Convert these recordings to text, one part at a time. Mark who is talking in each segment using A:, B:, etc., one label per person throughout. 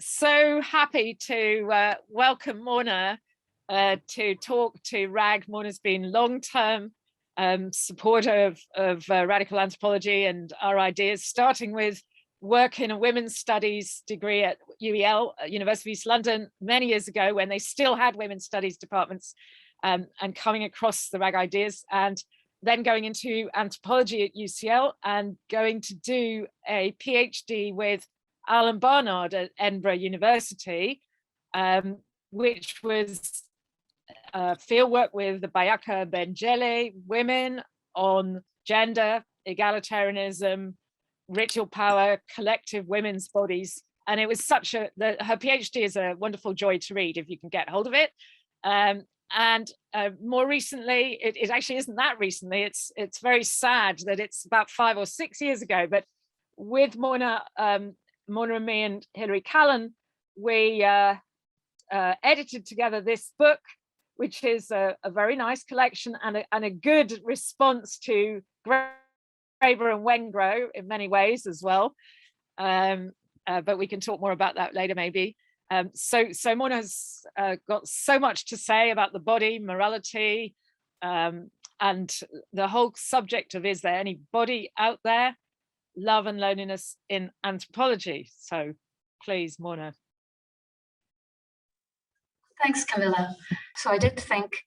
A: So happy to welcome Morna to talk to RAG. Morna's been long-term supporter of radical anthropology and our ideas, starting with work in a women's studies degree at UEL, University of East London, many years ago when they still had women's studies departments, and coming across the RAG ideas, and then going into anthropology at UCL and going to do a PhD with Alan Barnard at Edinburgh University, which was field work with the Bayaka and Ju women on gender, egalitarianism, ritual power, collective women's bodies. And it was such her PhD is a wonderful joy to read if you can get hold of it. And more recently, it actually isn't that recently, it's very sad that it's about 5 or 6 years ago, but with Morna and me and Hilary Callan, we edited together this book, which is a very nice collection and a good response to Graeber and Wengrow in many ways as well. But we can talk more about that later maybe. So Morna's got so much to say about the body, morality, and the whole subject of, is there any body out there? Love and loneliness in anthropology. So please, Morna.
B: Thanks, Camilla. So I did think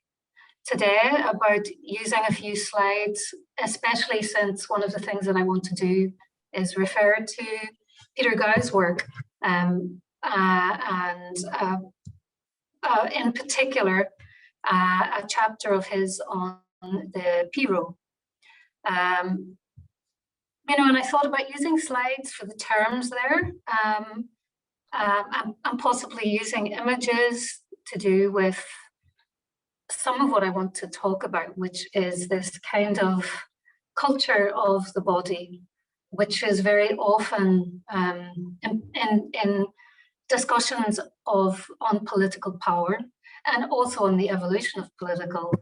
B: today about using a few slides, especially since one of the things that I want to do is refer to Peter Gow's work, and in particular, a chapter of his on the Piro. And I thought about using slides for the terms there, and possibly using images to do with some of what I want to talk about, which is this kind of culture of the body, which is very often in discussions on political power and also on the evolution of political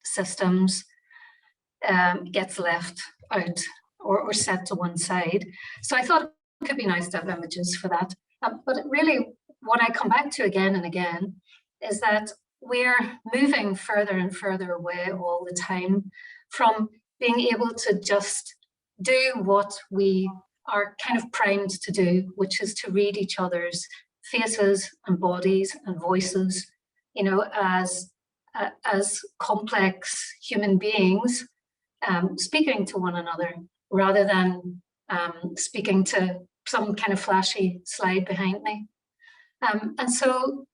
B: systems, gets left out or set to one side. So I thought it could be nice to have images for that. But really, what I come back to again and again is that we're moving further and further away all the time from being able to just do what we are kind of primed to do, which is to read each other's faces and bodies and voices, as complex human beings speaking to one another, rather than speaking to some kind of flashy slide behind me. And so,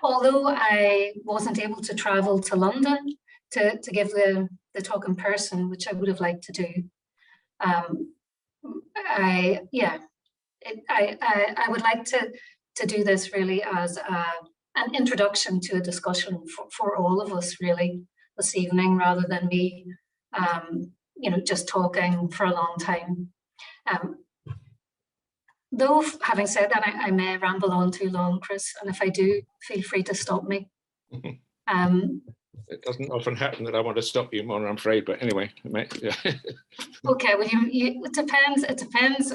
B: although I wasn't able to travel to London to give the talk in person, which I would have liked to do, I would like to do this really as an introduction to a discussion for all of us really this evening, rather than me just talking for a long time. Though, having said that, I may ramble on too long, Chris, and if I do, feel free to stop me.
C: It doesn't often happen that I want to stop you, Mona, I'm afraid, but anyway. Yeah.
B: Okay, well, it depends. It depends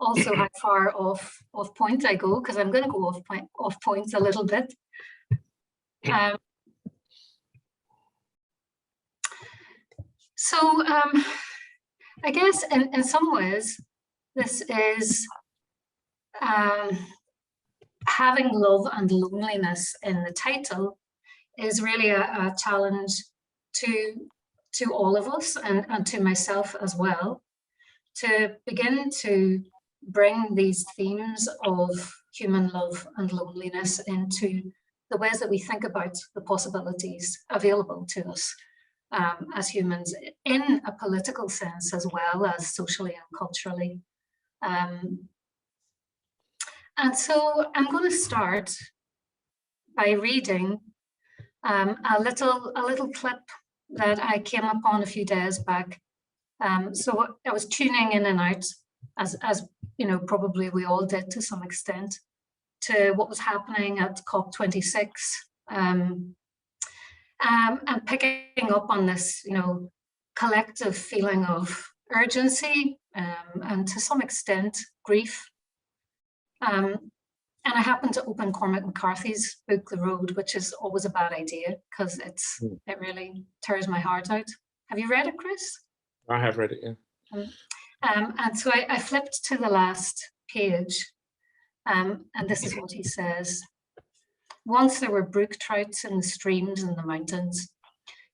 B: also how far off point I go, because I'm going to go off points a little bit. So I guess in some ways, this is having love and loneliness in the title is really a challenge to all of us and to myself as well, to begin to bring these themes of human love and loneliness into the ways that we think about the possibilities available to us as humans, in a political sense as well as socially and culturally. And so I'm going to start by reading a little clip that I came upon a few days back. So I was tuning in and out, as probably we all did to some extent, to what was happening at COP26, and picking up on this, collective feeling of urgency and to some extent grief And I happened to open Cormac McCarthy's book, The Road, which is always a bad idea because it really tears my heart out. Have you read it, Chris?
C: I have read it, yeah.
B: And so I flipped to the last page, and this is what he says. Once there were brook trouts in the streams and the mountains.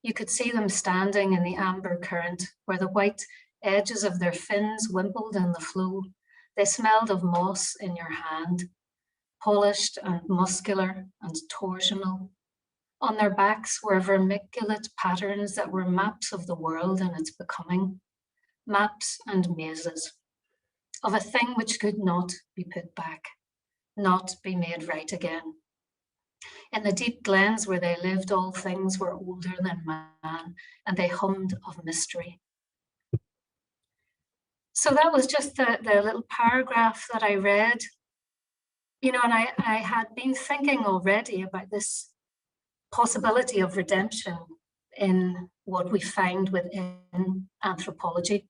B: You could see them standing in the amber current where the white edges of their fins wimpled in the flow. They smelled of moss in your hand, polished and muscular and torsional. On their backs were vermiculate patterns that were maps of the world and its becoming, maps and mazes of a thing which could not be put back, not be made right again. In the deep glens where they lived, all things were older than man, and they hummed of mystery. So that was just the little paragraph that I read, you know, and I had been thinking already about this possibility of redemption in what we find within anthropology,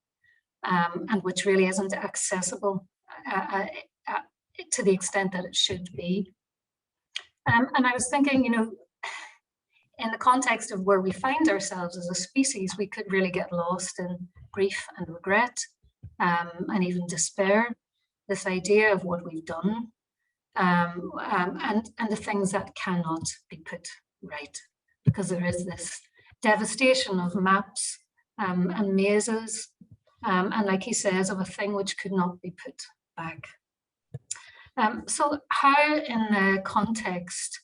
B: and which really isn't accessible to the extent that it should be. And I was thinking, you know, in the context of where we find ourselves as a species, we could really get lost in grief and regret, and even despair, this idea of what we've done, and the things that cannot be put right, because there is this devastation of maps and mazes, and like he says, of a thing which could not be put back. So how, in the context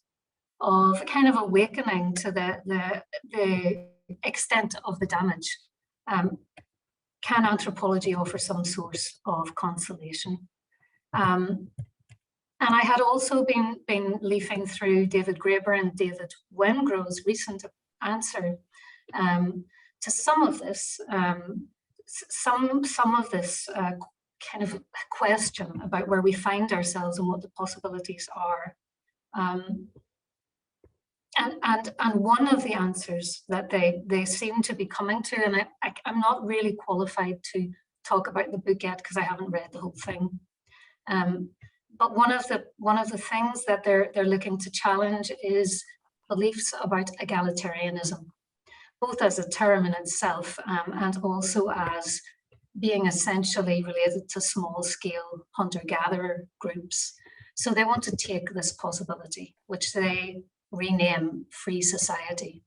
B: of kind of awakening to the extent of the damage, can anthropology offer some source of consolation? And I had also been leafing through David Graeber and David Wengrow's recent answer to some of this, some of this kind of question about where we find ourselves and what the possibilities are. And one of the answers that they seem to be coming to, and I'm not really qualified to talk about the book yet because I haven't read the whole thing. But one of the things that they're looking to challenge is beliefs about egalitarianism, both as a term in itself and also as being essentially related to small-scale hunter-gatherer groups. So they want to take this possibility, which they rename free society,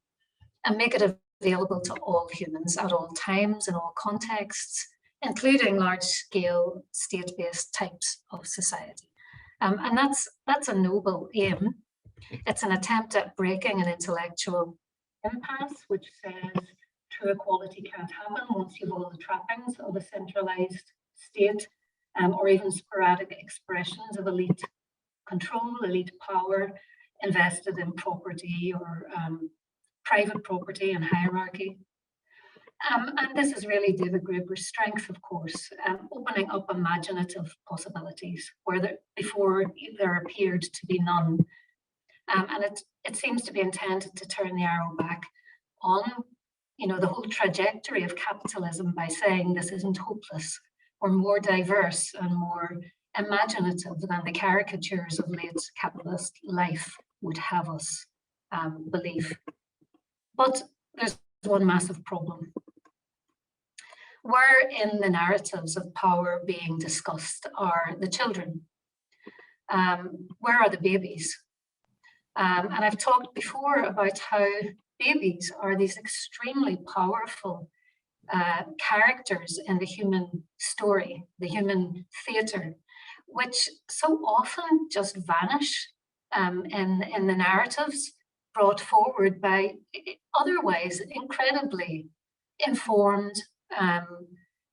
B: and make it available to all humans at all times in all contexts, including large-scale state-based types of society. And that's a noble aim. It's an attempt at breaking an intellectual impasse, which says true equality can't happen once you've all the trappings of a centralized state, or even sporadic expressions of elite control, elite power, invested in property or private property and hierarchy. And this is really David Graeber's strength, of course, opening up imaginative possibilities where before there appeared to be none. And it seems to be intended to turn the arrow back on, you know, the whole trajectory of capitalism by saying this isn't hopeless. We're more diverse and more imaginative than the caricatures of late capitalist life would have us believe. But there's one massive problem. Where in the narratives of power being discussed are the children? Where are the babies? And I've talked before about how babies are these extremely powerful characters in the human story, the human theatre, which so often just vanish in the narratives brought forward by otherwise incredibly informed,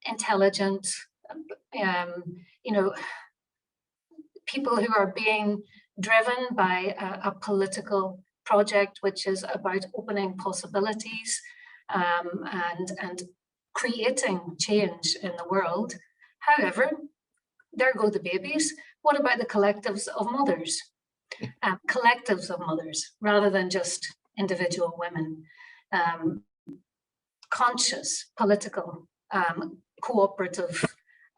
B: intelligent, you know, people who are being driven by a political project which is about opening possibilities and creating change in the world. However, there go the babies. What about the collectives of mothers? Collectives of mothers, rather than just individual women. Conscious, political, cooperative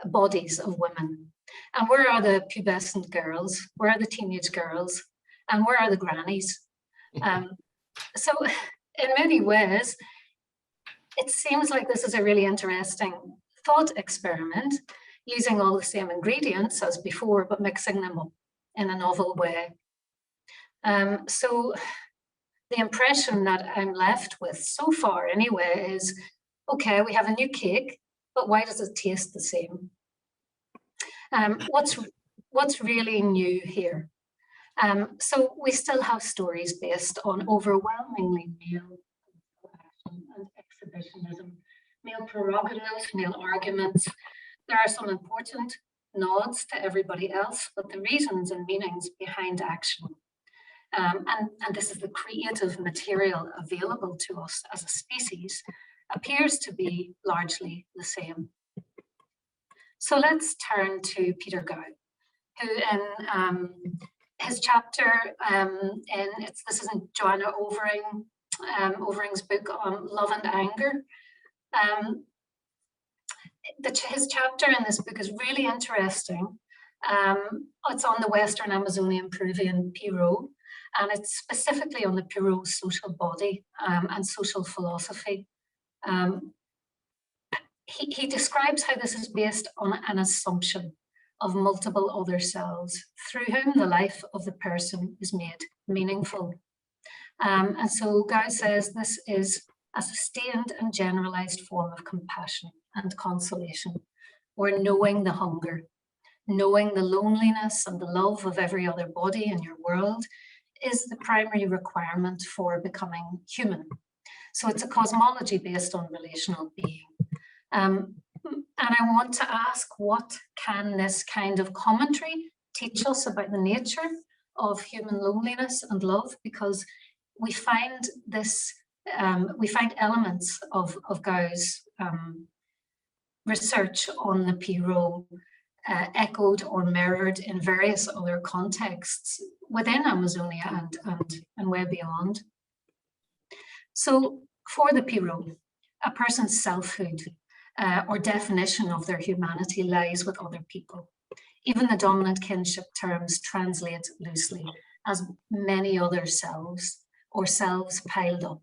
B: bodies of women And where are the pubescent girls? Where are the teenage girls? And where are the grannies? So in many ways, it seems like this is a really interesting thought experiment, using all the same ingredients as before, but mixing them up in a novel way. So the impression that I'm left with so far anyway is, okay, we have a new cake, but why does it taste the same? What's really new here? So we still have stories based on overwhelmingly male action and exhibitionism, male prerogatives, male arguments. There are some important nods to everybody else, but the reasons and meanings behind action. And this is the creative material available to us as a species, appears to be largely the same. So let's turn to Peter Gau, who in his chapter, this is in Joanna Overing's book on love and anger. His chapter in this book is really interesting. It's on the Western Amazonian Peruvian Piro, and it's specifically on the Piro social body and social philosophy. He describes how this is based on an assumption of multiple other selves through whom the life of the person is made meaningful. And so Gau says this is a sustained and generalized form of compassion and consolation, where knowing the hunger, knowing the loneliness and the love of every other body in your world is the primary requirement for becoming human. So it's a cosmology based on relational being. And I want to ask, what can this kind of commentary teach us about the nature of human loneliness and love? Because we find this, we find elements of Gau's research on the Piro echoed or mirrored in various other contexts within Amazonia and way beyond. So for the Piro, a person's selfhood or definition of their humanity lies with other people. Even the dominant kinship terms translate loosely as many other selves or selves piled up.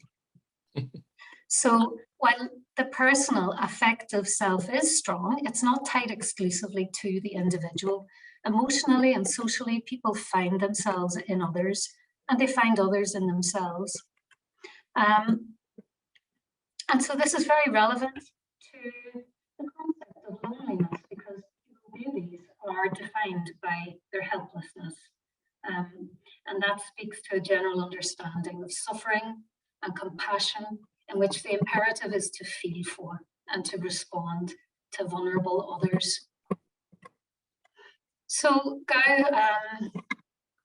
B: So while the personal affective self is strong, it's not tied exclusively to the individual. Emotionally and socially, people find themselves in others, and they find others in themselves. And so this is very relevant to the concept of loneliness, because babies are defined by their helplessness. And that speaks to a general understanding of suffering and compassion, in which the imperative is to feel for and to respond to vulnerable others. So Gau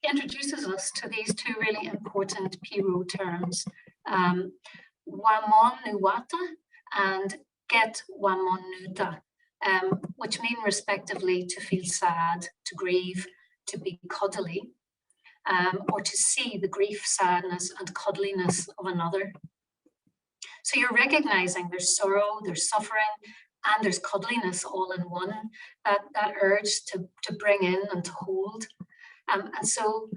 B: introduces us to these two really important Piro terms, Wamon Nuwata and Get Wamon Nuta, which mean respectively to feel sad, to grieve, to be cuddly, or to see the grief, sadness, and cuddliness of another. So you're recognizing there's sorrow, there's suffering, and there's cuddliness all in one, that urge to bring in and to hold. And so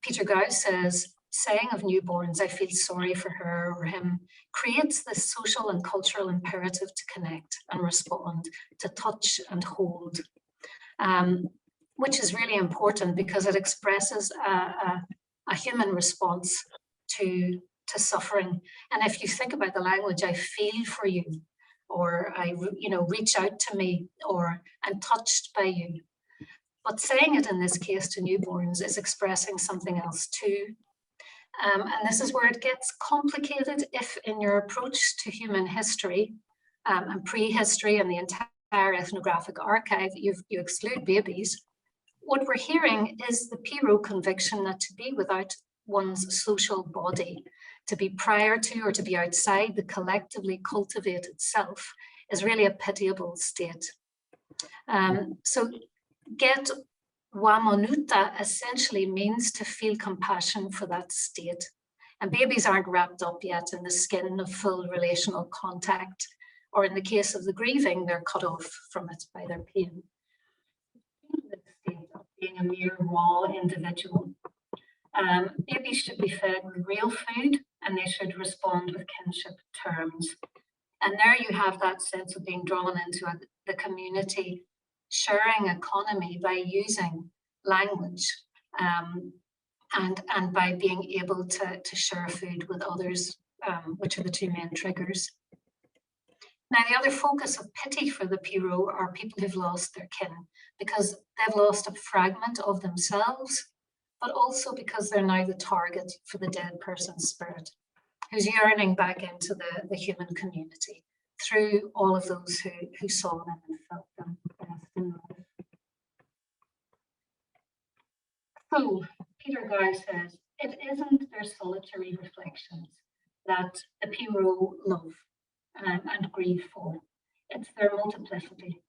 B: Peter Gau says, saying of newborns, I feel sorry for her or him, creates this social and cultural imperative to connect and respond, to touch and hold, which is really important because it expresses a human response to suffering. And if you think about the language, I feel for you, or I, reach out to me, or I'm touched by you. But saying it in this case to newborns is expressing something else too. And this is where it gets complicated if in your approach to human history and prehistory and the entire ethnographic archive, you exclude babies. What we're hearing is the Piro conviction that to be without one's social body, to be prior to or to be outside the collectively cultivated self, is really a pitiable state. So get Wamonuta essentially means to feel compassion for that state. And babies aren't wrapped up yet in the skin of full relational contact, or in the case of the grieving, they're cut off from it by their pain. being a mere raw individual. Babies should be fed with real food, and they should respond with kinship terms. And there you have that sense of being drawn into the community sharing economy by using language and by being able to share food with others, which are the two main triggers. Now, the other focus of pity for the Piro are people who've lost their kin because they've lost a fragment of themselves, but also because they're now the target for the dead person's spirit, who's yearning back into the human community through all of those who saw them and felt them best in life. So, Peter Guy says, it isn't their solitary reflections that the Piro love and grieve for. It's their multiplicity.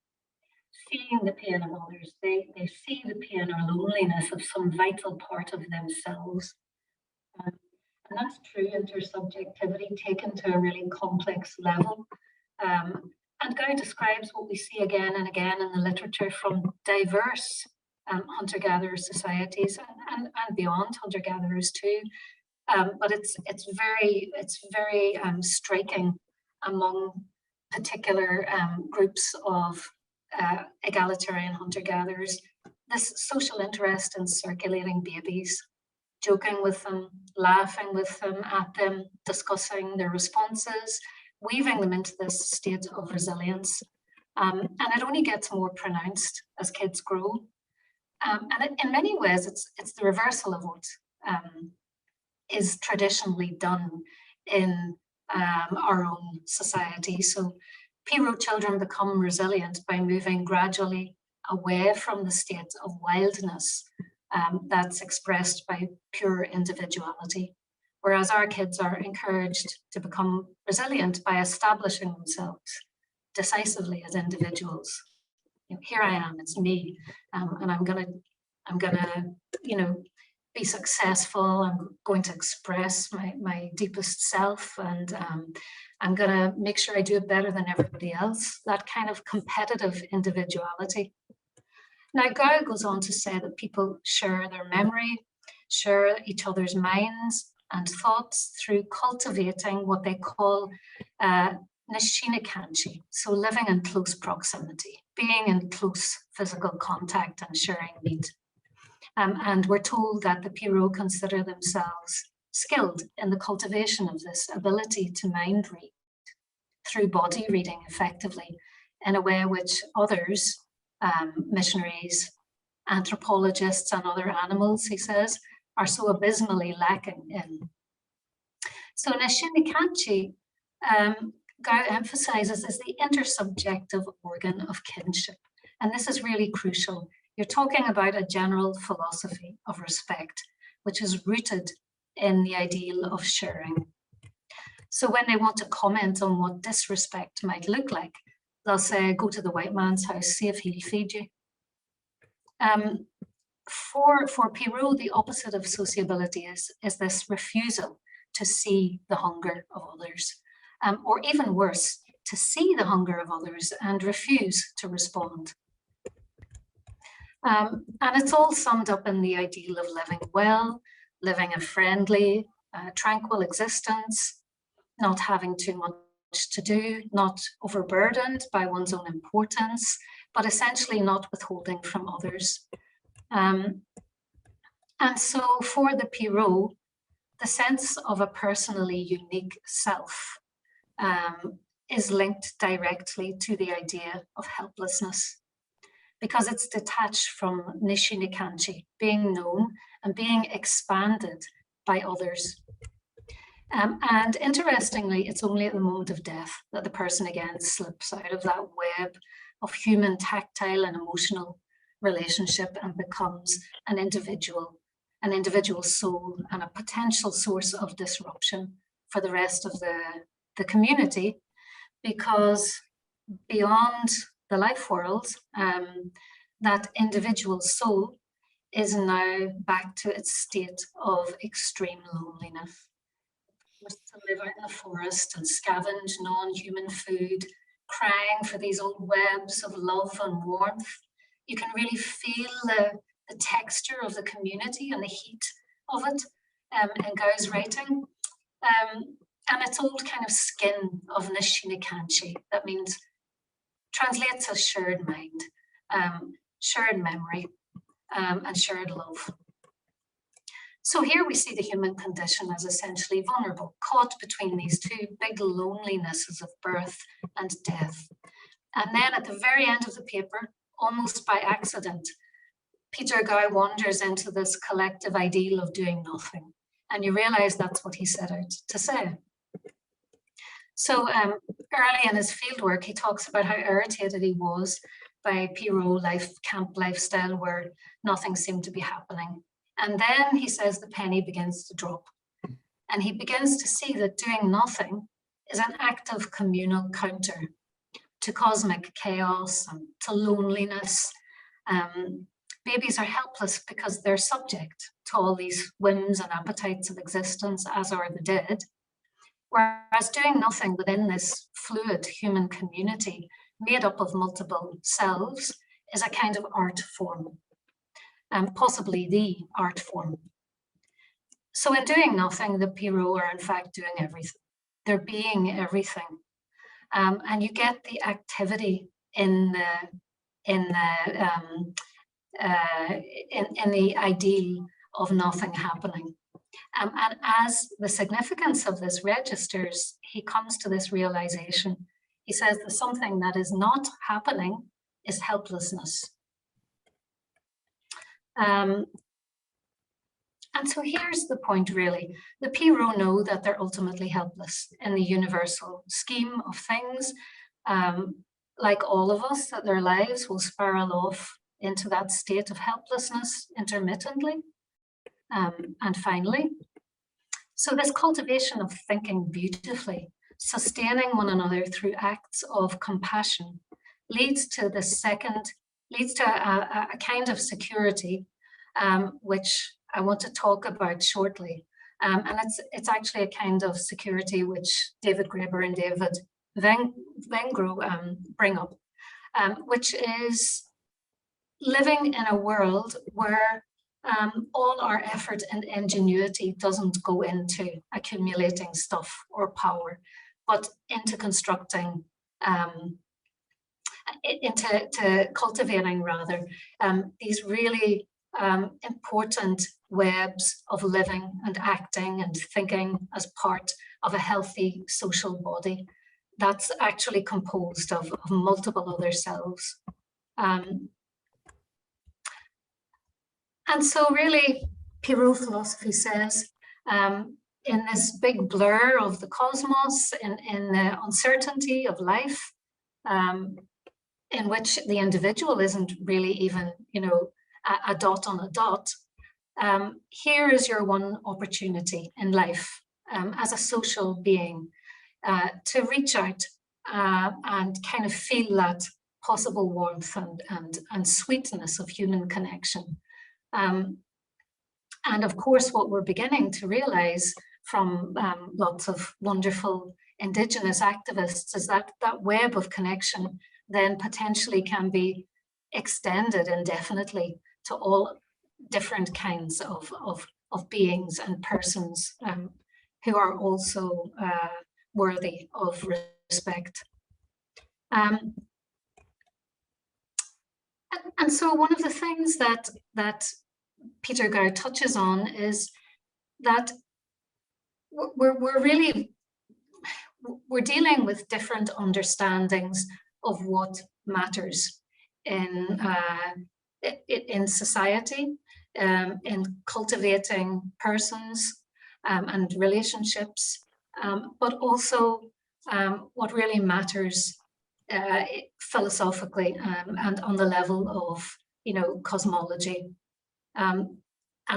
B: Seeing the pain of others, they see the pain or loneliness of some vital part of themselves. And that's true intersubjectivity taken to a really complex level. And Guy describes what we see again and again in the literature from diverse hunter-gatherer societies and beyond hunter-gatherers too. But it's very striking among particular groups of egalitarian hunter-gatherers, this social interest in circulating babies, joking with them, laughing with them, at them, discussing their responses, weaving them into this state of resilience. And it only gets more pronounced as kids grow. And in many ways, it's the reversal of what is traditionally done in our own society. So Piro children become resilient by moving gradually away from the state of wildness that's expressed by pure individuality, whereas our kids are encouraged to become resilient by establishing themselves decisively as individuals. You know, here I am, it's me, and I'm gonna, be successful. I'm going to express my deepest self, and I'm going to make sure I do it better than everybody else. That kind of competitive individuality. Now, Guy goes on to say that people share their memory, share each other's minds and thoughts through cultivating what they call nishinikanchi, so living in close proximity, being in close physical contact and sharing meat. And we're told that the Piro consider themselves skilled in the cultivation of this ability to mind read through body reading effectively in a way which others, missionaries, anthropologists and other animals, he says, are so abysmally lacking in. So nishinikanchi, Guy emphasizes, is the intersubjective organ of kinship. And this is really crucial. You're talking about a general philosophy of respect, which is rooted in the ideal of sharing. So when they want to comment on what disrespect might look like, they'll say, go to the white man's house, see if he'll feed you. For Piro, the opposite of sociability is this refusal to see the hunger of others, or even worse, to see the hunger of others and refuse to respond. And it's all summed up in the ideal of living well, living a friendly, tranquil existence, not having too much to do, not overburdened by one's own importance, but essentially not withholding from others. And so for the Piro, the sense of a personally unique self is linked directly to the idea of helplessness, because it's detached from nishinikanchi, being known and being expanded by others. And interestingly, it's only at the moment of death that the person again slips out of that web of human, tactile and emotional relationship and becomes an individual soul and a potential source of disruption for the rest of the community, because beyond the life world, that individual soul is now back to its state of extreme loneliness. To live out in the forest and scavenge non-human food, crying for these old webs of love and warmth. You can really feel the the texture of the community and the heat of it in Gau's writing. And its old kind of skin of Nishinikanchi. That means, translates as shared mind, shared memory, and shared love. So here we see the human condition as essentially vulnerable, caught between these two big lonelinesses of birth and death. And then at the very end of the paper, almost by accident, Peter Gau wanders into this collective ideal of doing nothing. And you realize that's what he set out to say. So early in his fieldwork, he talks about how irritated he was by Piro camp lifestyle where nothing seemed to be happening. And then he says the penny begins to drop. And he begins to see that doing nothing is an active communal counter to cosmic chaos and to loneliness. Babies are helpless because they're subject to all these whims and appetites of existence, as are the dead. Whereas doing nothing within this fluid human community made up of multiple selves is a kind of art form, and possibly the art form. So in doing nothing, the Piro are in fact doing everything. They're being everything. And you get the activity in the ideal of nothing happening. And as the significance of this registers, he comes to this realization. He says that something that is not happening is helplessness. And so here's the point, really. The Piro know that they're ultimately helpless in the universal scheme of things. Like all of us, that their lives will spiral off into that state of helplessness intermittently. And finally, so this cultivation of thinking beautifully, sustaining one another through acts of compassion, leads to a kind of security, which I want to talk about shortly. And it's actually a kind of security which David Graeber and David Vengro bring up, which is living in a world where all our effort and ingenuity doesn't go into accumulating stuff or power, but into constructing, into cultivating rather, these really important webs of living and acting and thinking as part of a healthy social body that's actually composed of multiple other selves. And so really, Piro philosophy says, in this big blur of the cosmos, in the uncertainty of life, in which the individual isn't really even, a dot on a dot, here is your one opportunity in life as a social being to reach out and kind of feel that possible warmth and sweetness of human connection. And of course, what we're beginning to realize from lots of wonderful Indigenous activists is that that web of connection then potentially can be extended indefinitely to all different kinds of beings and persons who are also worthy of respect. And so one of the things that Peter Gau touches on is that we're dealing with different understandings of what matters in society, in cultivating persons and relationships, but also what really matters philosophically and on the level of, cosmology. And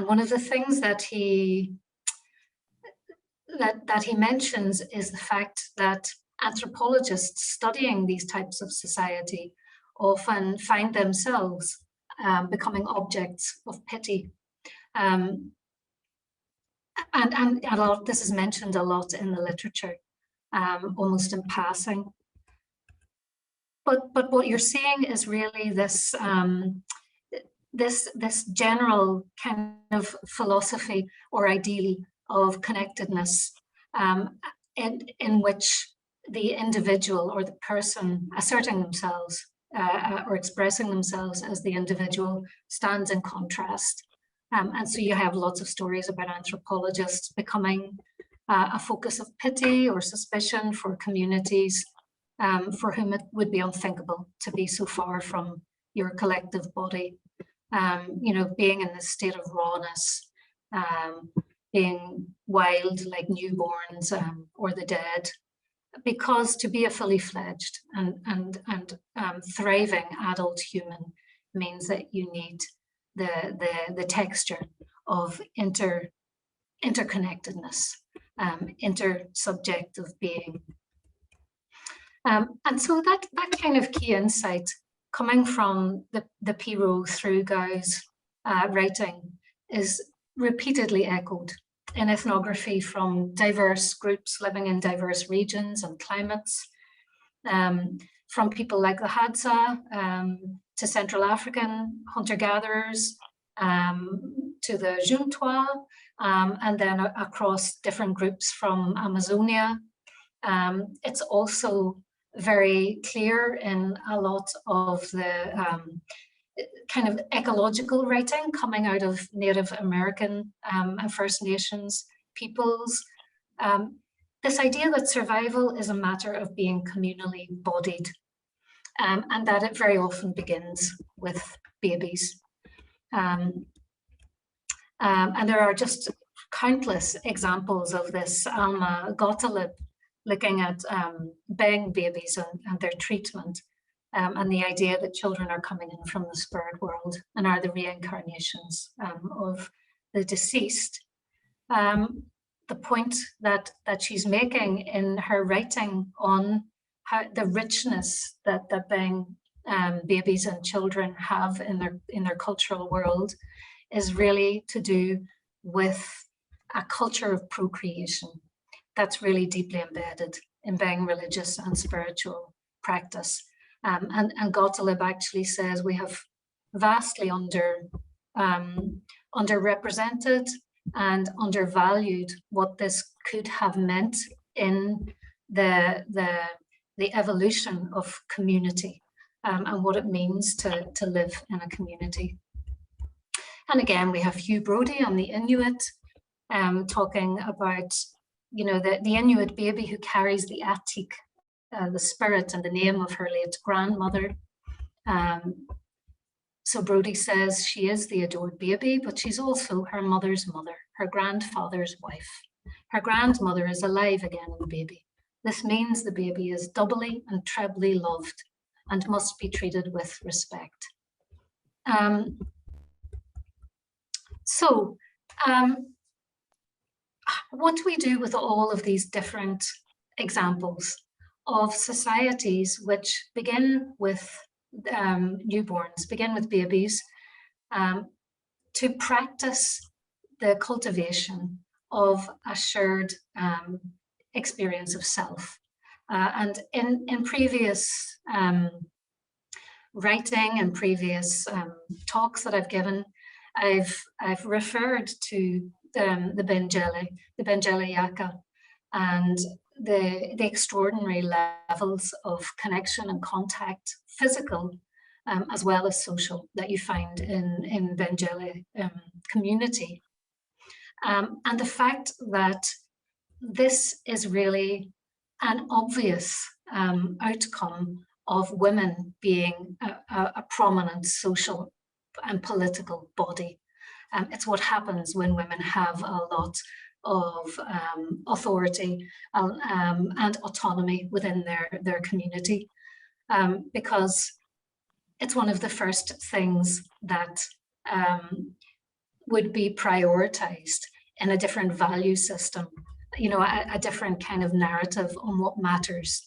B: one of the things that he mentions is the fact that anthropologists studying these types of society often find themselves becoming objects of pity. And a lot, this is mentioned a lot in the literature, almost in passing. But what you're seeing is really this this general kind of philosophy or ideal of connectedness, in which the individual or the person asserting themselves or expressing themselves as the individual stands in contrast. And so you have lots of stories about anthropologists becoming a focus of pity or suspicion for communities for whom it would be unthinkable to be so far from your collective body. You know, being in this state of rawness, being wild like newborns or the dead, because to be a fully fledged and thriving adult human means that you need the texture of interconnectedness, intersubjective being. And so that kind of key insight coming from the Piro through Guy's writing is repeatedly echoed in ethnography from diverse groups living in diverse regions and climates, from people like the Hadza to Central African hunter-gatherers, to the Juntois, and then across different groups from Amazonia. It's also very clear in a lot of the kind of ecological writing coming out of Native American and First Nations peoples. This idea that survival is a matter of being communally bodied, and that it very often begins with babies. And there are just countless examples of this. Alma Gottlieb looking at Beng babies and their treatment, and the idea that children are coming in from the spirit world and are the reincarnations of the deceased. The point that she's making in her writing on how the richness that Beng babies and children have in their cultural world is really to do with a culture of procreation that's really deeply embedded in Beng religious and spiritual practice. And Gottlieb actually says we have vastly underrepresented and undervalued what this could have meant in the evolution of community and what it means to live in a community. And again, we have Hugh Brodie on the Inuit talking about, you know, the Inuit baby who carries the Atik, the spirit and the name of her late grandmother. So Brodie says she is the adored baby, but she's also her mother's mother, her grandfather's wife. Her grandmother is alive again in the baby. This means the baby is doubly and trebly loved and must be treated with respect. What do we do with all of these different examples of societies which begin with newborns, begin with babies, to practice the cultivation of a shared experience of self? And in previous writing and previous talks that I've given, I've referred to the Benjele Yaka, and the extraordinary levels of connection and contact, physical as well as social, that you find in Benjele community. And the fact that this is really an obvious outcome of women being a prominent social and political body. It's what happens when women have a lot of authority and autonomy within their community, because it's one of the first things that would be prioritized in a different value system, you know, a different kind of narrative on what matters,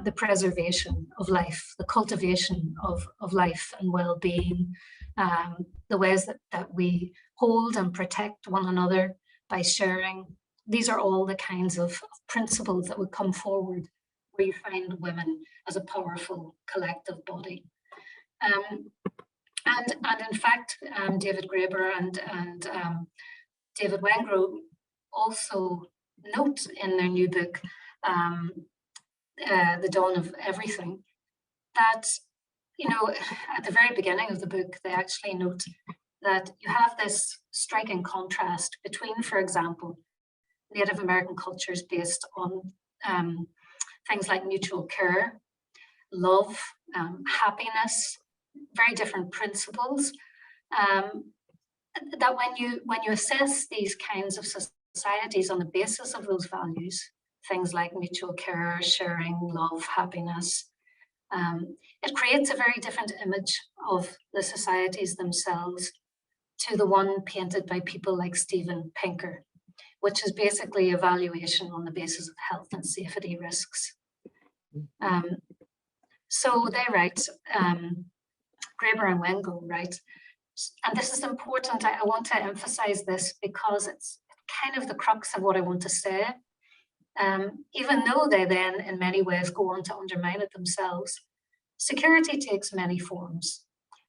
B: the preservation of life, the cultivation of life and well-being, the ways that we hold and protect one another by sharing. These are all the kinds of principles that would come forward where you find women as a powerful collective body. And in fact, David Graeber and David Wengrow also note in their new book, The Dawn of Everything, that, you know, at the very beginning of the book, they actually note that you have this striking contrast between, for example, Native American cultures based on things like mutual care, love, happiness, very different principles. That when you assess these kinds of societies on the basis of those values, things like mutual care, sharing, love, happiness, it creates a very different image of the societies themselves to the one painted by people like Steven Pinker, which is basically evaluation on the basis of health and safety risks. So they write, Graeber and Wengrow write, and this is important, I want to emphasize this because it's kind of the crux of what I want to say. Even though they then in many ways go on to undermine it themselves, security takes many forms.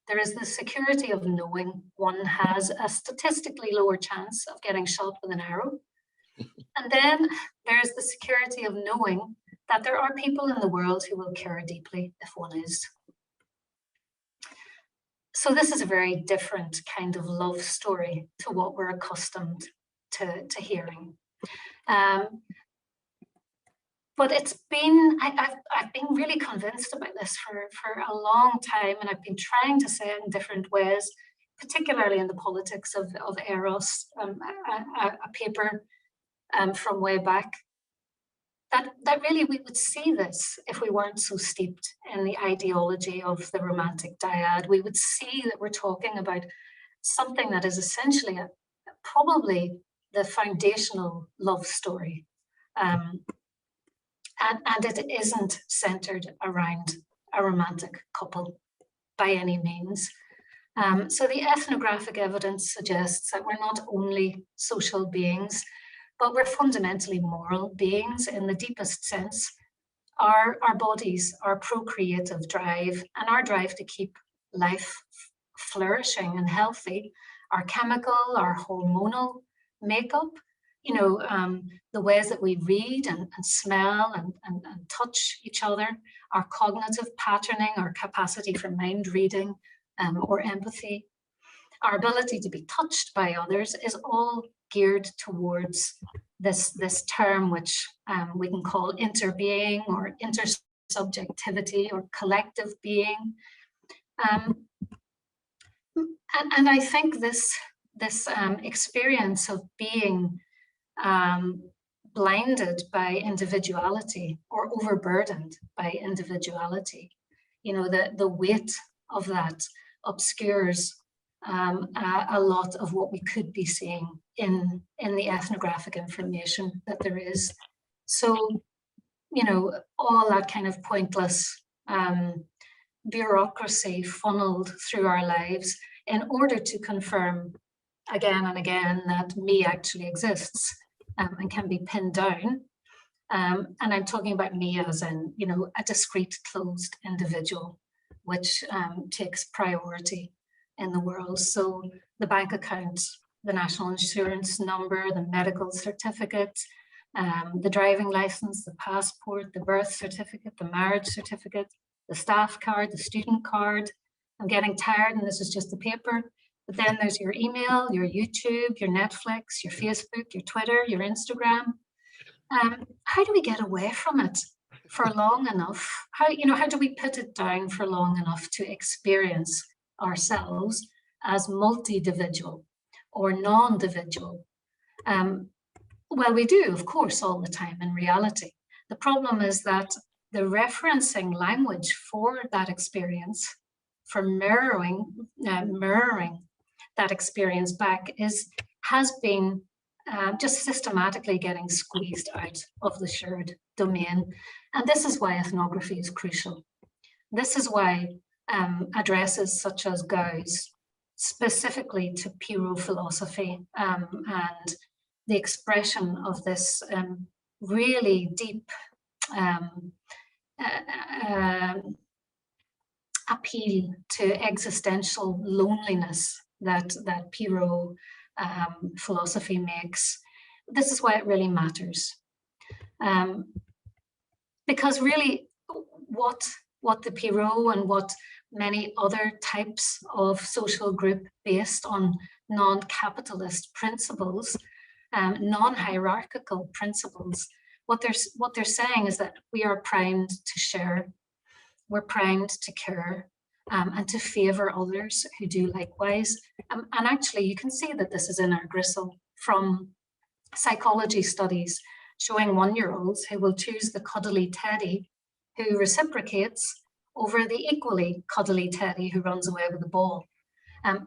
B: There is the security of knowing one has a statistically lower chance of getting shot with an arrow. And then there's the security of knowing that there are people in the world who will care deeply if one is. So this is a very different kind of love story to what we're accustomed to hearing. But it's been, I've been really convinced about this for a long time, and I've been trying to say it in different ways, particularly in the politics of Eros, a paper from way back, that really we would see this if we weren't so steeped in the ideology of the romantic dyad. We would see that we're talking about something that is essentially probably the foundational love story. And it isn't centered around a romantic couple by any means. So the ethnographic evidence suggests that we're not only social beings, but we're fundamentally moral beings in the deepest sense. Our bodies, our procreative drive, and our drive to keep life flourishing and healthy, our chemical, our hormonal makeup, you know, the ways that we read and smell and touch each other, our cognitive patterning, our capacity for mind reading or empathy, our ability to be touched by others is all geared towards this term, which we can call interbeing or intersubjectivity or collective being. And I think this experience of being blinded by individuality or overburdened by individuality, you know, the weight of that obscures a lot of what we could be seeing in the ethnographic information that there is. So, you know, all that kind of pointless bureaucracy funneled through our lives in order to confirm again and again that me actually exists and can be pinned down. And I'm talking about me as in, you know, a discrete closed individual, which takes priority in the world. So the bank account, the national insurance number, the medical certificate, the driving license, the passport, the birth certificate, the marriage certificate, the staff card, the student card. I'm getting tired and this is just the paper. But then there's your email, your YouTube, your Netflix, your Facebook, your Twitter, your Instagram. How do we get away from it for long enough? How do we put it down for long enough to experience ourselves as multi-dividual or non-dividual? Well, we do, of course, all the time in reality. The problem is that the referencing language for that experience, for mirroring that experience back, has been just systematically getting squeezed out of the shared domain. And this is why ethnography is crucial. This is why addresses such as Gau's, specifically to Piro philosophy and the expression of this really deep appeal to existential loneliness that Piro philosophy makes. This is why it really matters. Because really what the Piro and what many other types of social group based on non-capitalist principles, non-hierarchical principles, what they're saying is that we are primed to share, we're primed to care, and to favor others who do likewise. And actually you can see that this is in our gristle from psychology studies showing 1-year-olds who will choose the cuddly teddy who reciprocates over the equally cuddly teddy who runs away with the ball.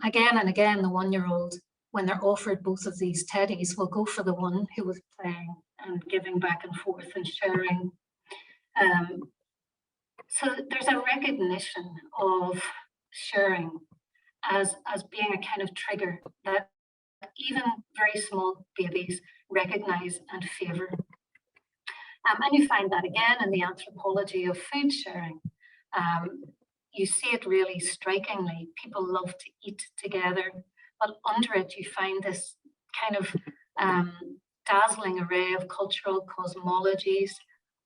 B: Again and again, the 1-year-old, when they're offered both of these teddies, will go for the one who was playing and giving back and forth and sharing. So there's a recognition of sharing as being a kind of trigger that even very small babies recognize and favor. And you find that again in the anthropology of food sharing. You see it really strikingly. People love to eat together, but under it you find this kind of dazzling array of cultural cosmologies,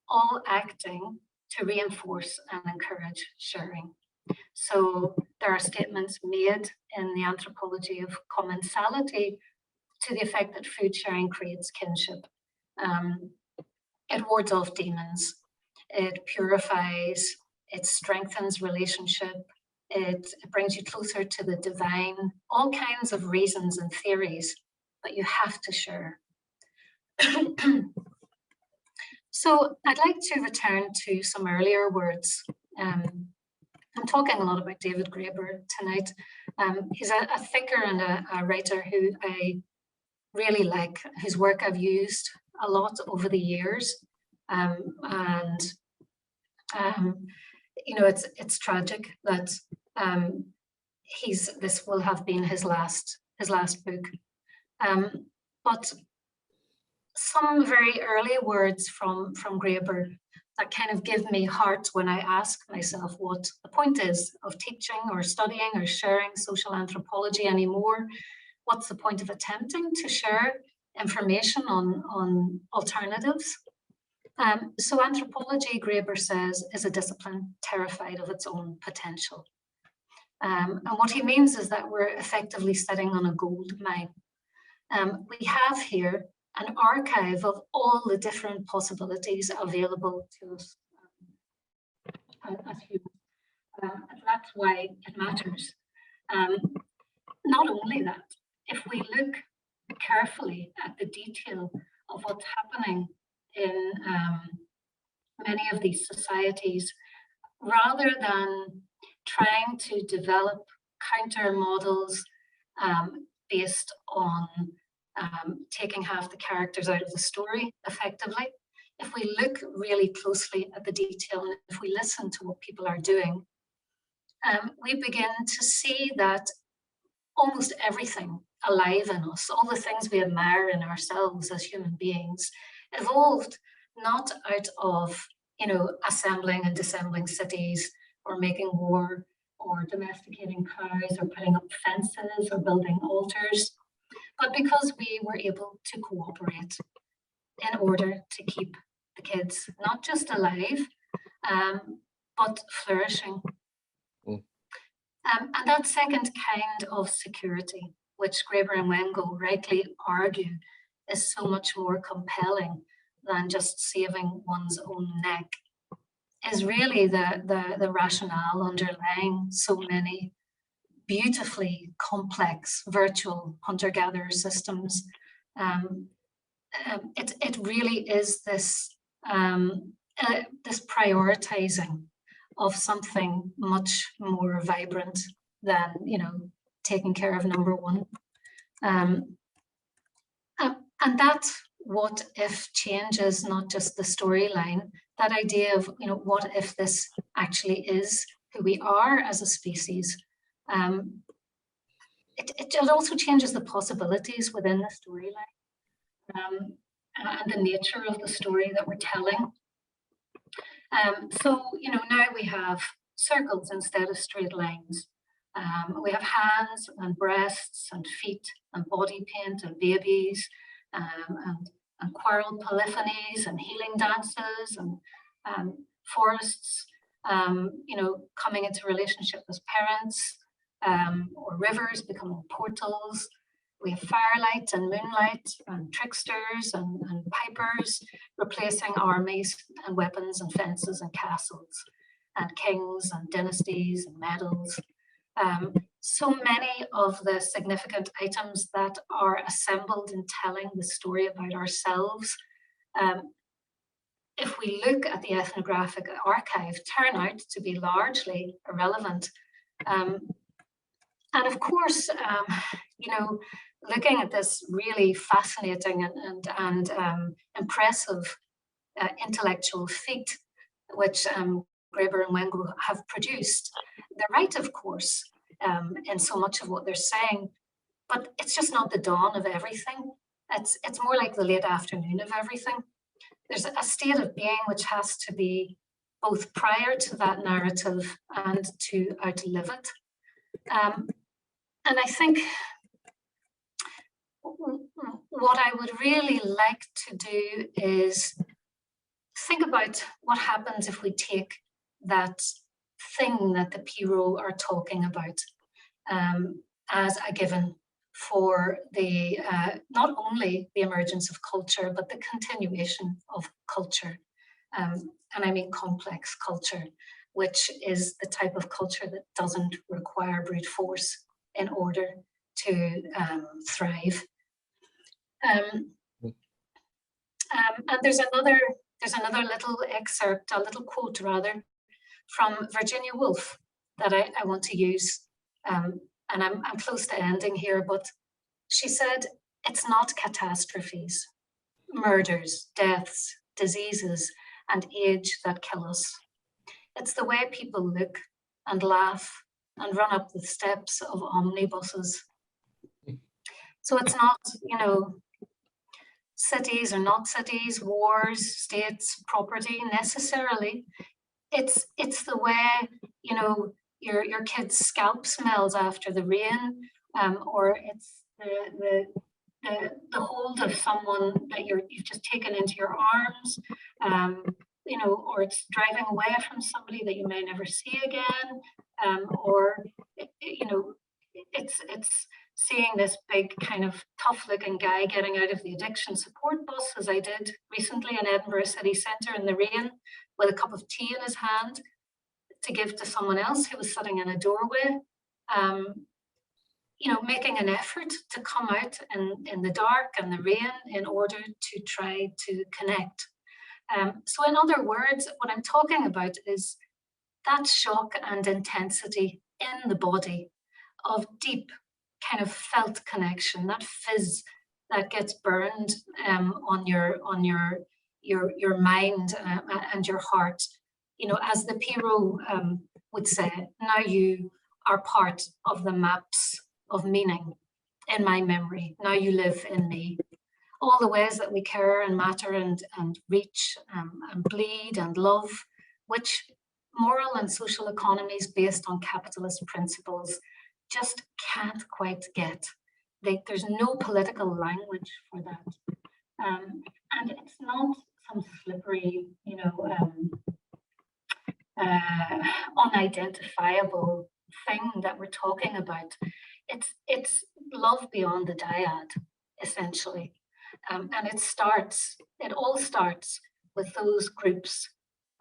B: all acting to reinforce and encourage sharing. So there are statements made in the anthropology of commensality to the effect that food sharing creates kinship. It wards off demons, it purifies, it strengthens relationship, it brings you closer to the divine, all kinds of reasons and theories, but you have to share. So I'd like to return to some earlier words. I'm talking a lot about David Graeber tonight. He's a thinker and a writer who I really like, whose work I've used a lot over the years. You know, it's tragic that this will have been his last book. But some very early words from Graeber that kind of give me heart when I ask myself what the point is of teaching or studying or sharing social anthropology anymore. What's the point of attempting to share information on alternatives? So anthropology, Graeber says, is a discipline terrified of its own potential. And what he means is that we're effectively sitting on a gold mine. We have here an archive of all the different possibilities available to us as humans. That's why it matters. Not only that, if we look carefully at the detail of what's happening in many of these societies, rather than trying to develop counter models based on taking half the characters out of the story effectively, if we look really closely at the detail and if we listen to what people are doing, we begin to see that almost everything alive in us, all the things we admire in ourselves as human beings, evolved not out of, you know, assembling and dissembling cities or making war or domesticating cows or putting up fences or building altars, but because we were able to cooperate in order to keep the kids not just alive, but flourishing. And that second kind of security, which Graeber and Wengo rightly argue is so much more compelling than just saving one's own neck, is really the rationale underlying so many beautifully complex virtual hunter-gatherer systems. It really is this prioritizing of something much more vibrant than, you know, taking care of number one. And that what if changes not just the storyline, that idea of, you know, what if this actually is who we are as a species. It also changes the possibilities within the storyline and the nature of the story that we're telling. So, you know, now we have circles instead of straight lines. We have hands and breasts and feet and body paint and babies and choral polyphonies and healing dances and forests, you know, coming into relationship with parents, or rivers becoming portals. We have firelight and moonlight and tricksters and pipers replacing armies and weapons and fences and castles and kings and dynasties and medals. So many of the significant items that are assembled in telling the story about ourselves, if we look at the ethnographic archive, turn out to be largely irrelevant. And of course, you know, looking at this really fascinating and impressive intellectual feat, which Graeber and Wengo have produced, they're right, of course, in so much of what they're saying, but it's just not the dawn of everything. It's more like the late afternoon of everything. There's a state of being which has to be both prior to that narrative and to outlive it. And I think what I would really like to do is think about what happens if we take that thing that the Piro are talking about as a given for the not only the emergence of culture, but the continuation of culture. And I mean complex culture, which is the type of culture that doesn't require brute force in order to thrive. And there's another little excerpt, a little quote rather, from Virginia Woolf that I want to use. And I'm close to ending here, but she said, "It's not catastrophes, murders, deaths, diseases, and age that kill us. It's the way people look and laugh and run up the steps of omnibuses." So it's not, you know, cities or not cities, wars, states, property necessarily. It's the way, you know, your kid's scalp smells after the rain, or it's the hold of someone that you've just taken into your arms, you know, or it's driving away from somebody that you may never see again, or you know, it's seeing this big kind of tough-looking guy getting out of the addiction support bus, as I did recently in Edinburgh city centre in the rain, with a cup of tea in his hand to give to someone else who was sitting in a doorway. You know, making an effort to come out in the dark and the rain in order to try to connect. So in other words, what I'm talking about is that shock and intensity in the body of deep kind of felt connection, that fizz that gets burned on your mind and your heart. You know, as the Piro would say, now you are part of the maps of meaning in my memory. Now you live in me. All the ways that we care and matter and reach and bleed and love, which moral and social economies based on capitalist principles just can't quite get. There's no political language for that. And it's not some slippery, you know, unidentifiable thing that we're talking about. It's love beyond the dyad, essentially. And it all starts with those groups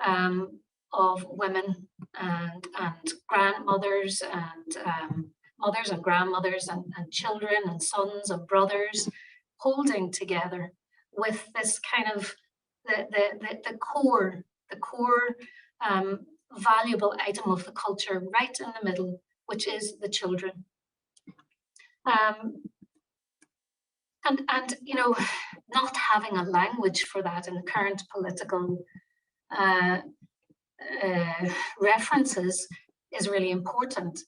B: of women and grandmothers and mothers and grandmothers and children and sons and brothers holding together with this kind of the core valuable item of the culture right in the middle, which is the children. And you know, not having a language for that in the current political references is really important.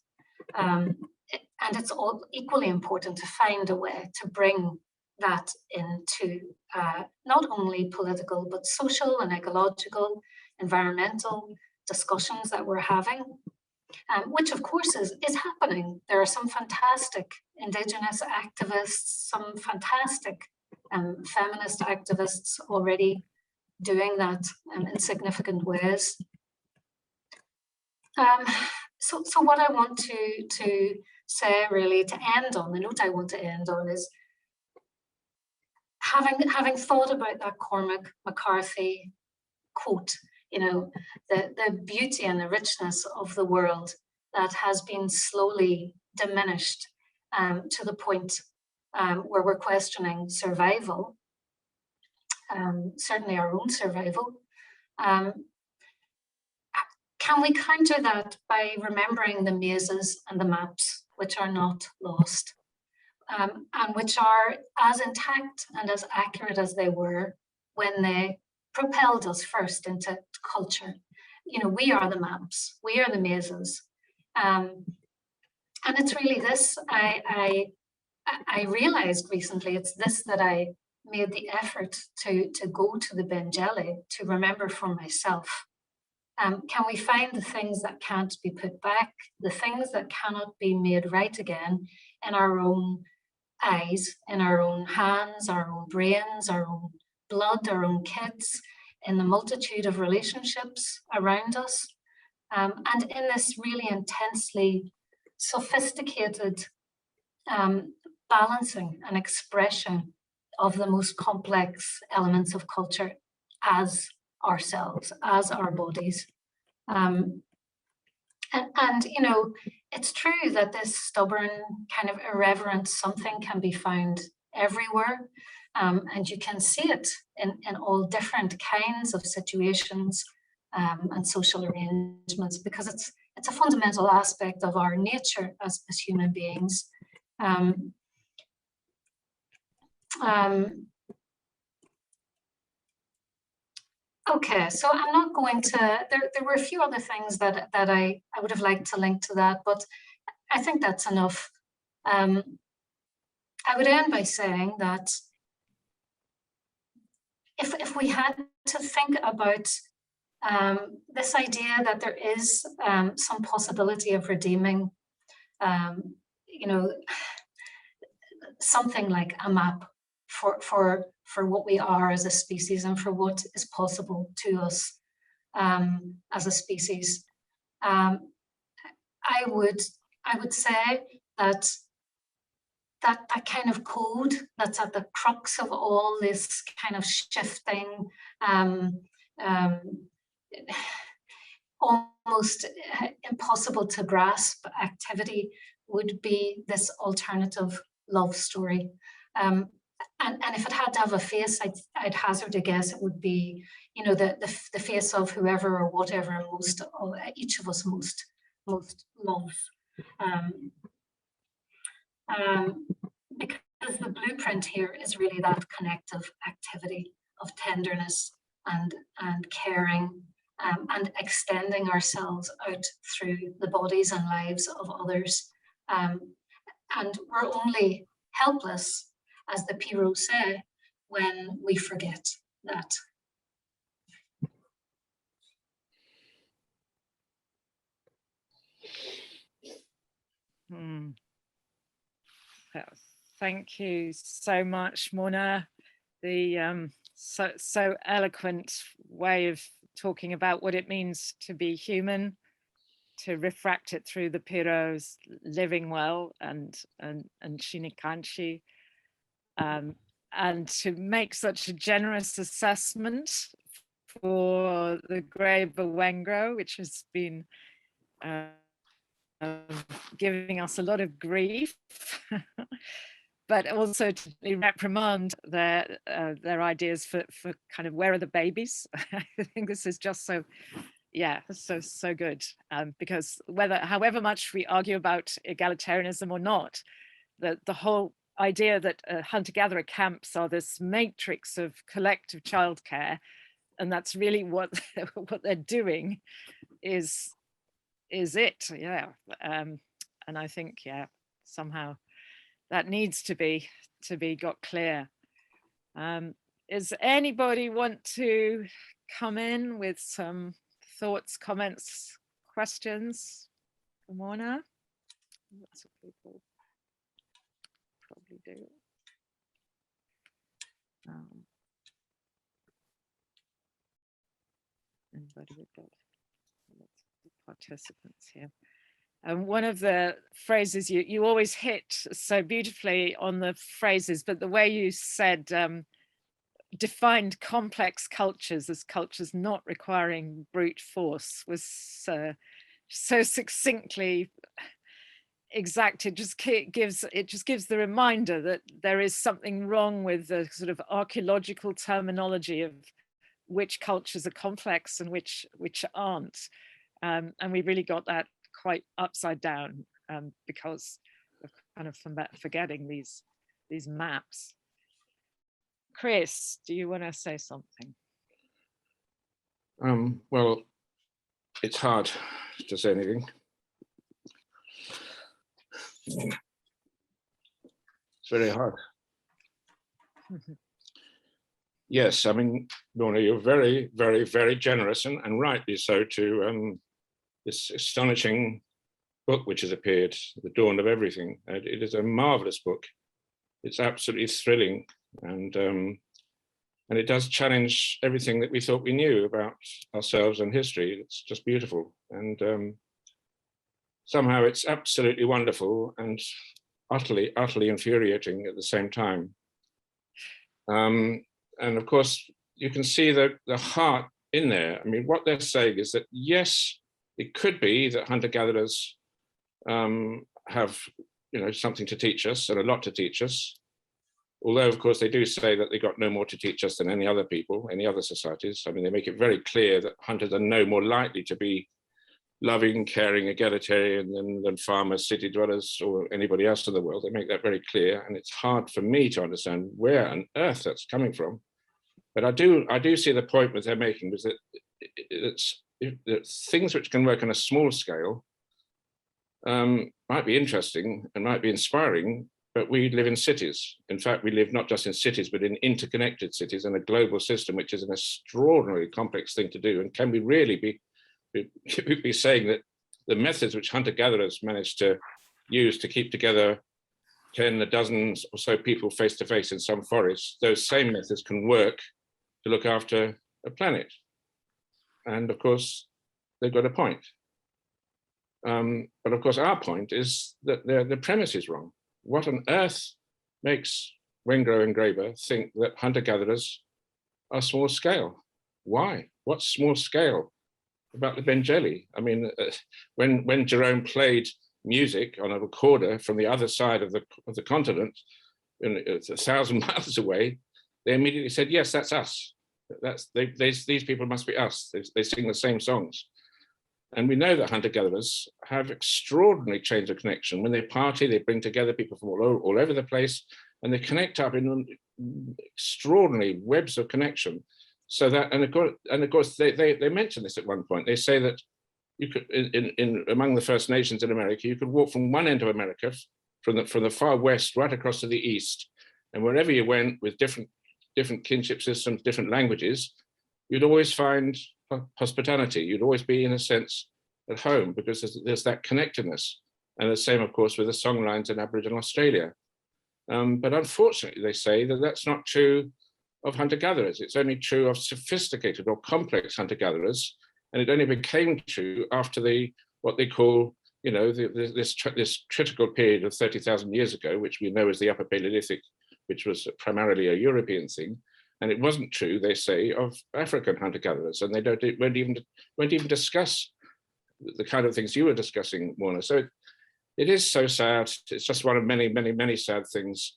B: And it's all equally important to find a way to bring that into not only political, but social and ecological, environmental, discussions that we're having, which of course is happening. There are some fantastic Indigenous activists, some fantastic feminist activists already doing that in significant ways. So what I want to say, really, to end on, the note I want to end on is having thought about that Cormac McCarthy quote, you know, the beauty and the richness of the world that has been slowly diminished to the point where we're questioning survival, certainly our own survival. Can we counter that by remembering the mazes and the maps, which are not lost, and which are as intact and as accurate as they were when they propelled us first into culture? You know, we are the maps, we are the mazes. And it's really this, I realized recently, it's this that I made the effort to go to the Benjeli, to remember for myself. Can we find the things that can't be put back, the things that cannot be made right again in our own eyes, in our own hands, our own brains, our own blood, our own kids, in the multitude of relationships around us, and in this really intensely sophisticated balancing and expression of the most complex elements of culture as ourselves, as our bodies. And you know, it's true that this stubborn kind of irreverent something can be found everywhere, and you can see it in all different kinds of situations and social arrangements, because it's a fundamental aspect of our nature as human beings. Okay, so I'm not going to, there were a few other things that I would have liked to link to that, but I think that's enough. I would end by saying that if we had to think about this idea that there is some possibility of redeeming, you know, something like a map for what we are as a species and for what is possible to us as a species, I would say that that kind of code that's at the crux of all this kind of shifting, almost impossible to grasp activity would be this alternative love story. And if it had to have a face, I'd hazard a guess it would be, you know, the face of whoever or whatever each of us most loves. Because the blueprint here is really that connective activity of tenderness and caring, and extending ourselves out through the bodies and lives of others. And we're only helpless, as the Piro say, when we forget that.
A: Thank you so much, Morna. The so eloquent way of talking about what it means to be human, to refract it through the Piro's living well and Shinikanshi, and to make such a generous assessment for the Grey Bawengro, which has been giving us a lot of grief, but also to reprimand their ideas for kind of where are the babies. I think this is just so, yeah, so good, because however much we argue about egalitarianism or not, the whole idea that hunter-gatherer camps are this matrix of collective childcare, and that's really what they're doing is it, yeah. And I think, yeah, somehow that needs to be got clear. Does anybody want to come in with some thoughts, comments, questions for Morna? Lots of people probably do. Anybody with that? Lots of participants here. And one of the phrases you always hit so beautifully on the phrases, but the way you said defined complex cultures as cultures not requiring brute force was so succinctly exact. It just gives the reminder that there is something wrong with the sort of archaeological terminology of which cultures are complex and which aren't. And we really got that quite upside down because of kind of forgetting these maps. Chris, do you want to say something?
C: Well, it's hard to say anything. It's very hard. Yes, I mean, Morna, you're very, very, very generous and rightly so to this astonishing book which has appeared, The Dawn of Everything. It is a marvelous book. It's absolutely thrilling, and it does challenge everything that we thought we knew about ourselves and history. It's just beautiful, and somehow it's absolutely wonderful and utterly, utterly infuriating at the same time. And of course, you can see the heart in there. I mean, what they're saying is that, yes, it could be that hunter-gatherers have, something to teach us and a lot to teach us. Although, of course, they do say that they got no more to teach us than any other people, any other societies. I mean, they make it very clear that hunters are no more likely to be loving, caring, egalitarian than farmers, city dwellers, or anybody else in the world. They make that very clear, and it's hard for me to understand where on earth that's coming from. But I do see the point that they're making, is that it's things which can work on a small scale might be interesting and might be inspiring, but we live in cities. In fact, we live not just in cities, but in interconnected cities and a global system, which is an extraordinarily complex thing to do. And can we really be saying that the methods which hunter-gatherers managed to use to keep together 10, a dozen or so people face to face in some forest, those same methods can work to look after a planet? And of course, they've got a point. But of course, our point is that the premise is wrong. What on earth makes Wengro and Graeber think that hunter-gatherers are small scale? Why? What's small scale about the Benjeli? I mean, when Jerome played music on a recorder from the other side of the continent, it's 1,000 miles away, they immediately said, yes, that's us. These people must be us. They sing the same songs. And we know that hunter-gatherers have extraordinary chains of connection. When they party, they bring together people from all over the place, and they connect up in extraordinary webs of connection. So that, and of course, they mention this at one point. They say that you could, among the First Nations in America, you could walk from one end of America, from the far west right across to the east, and wherever you went with different kinship systems, different languages, you'd always find hospitality. You'd always be, in a sense, at home, because there's that connectedness. And the same, of course, with the songlines in Aboriginal Australia. But unfortunately, they say that that's not true of hunter-gatherers. It's only true of sophisticated or complex hunter-gatherers. And it only became true after what they call, this critical period of 30,000 years ago, which we know as the Upper Paleolithic, which was primarily a European thing. And it wasn't true, they say, of African hunter-gatherers, and they won't even discuss the kind of things you were discussing, Morna. So it is so sad. It's just one of many, many, many sad things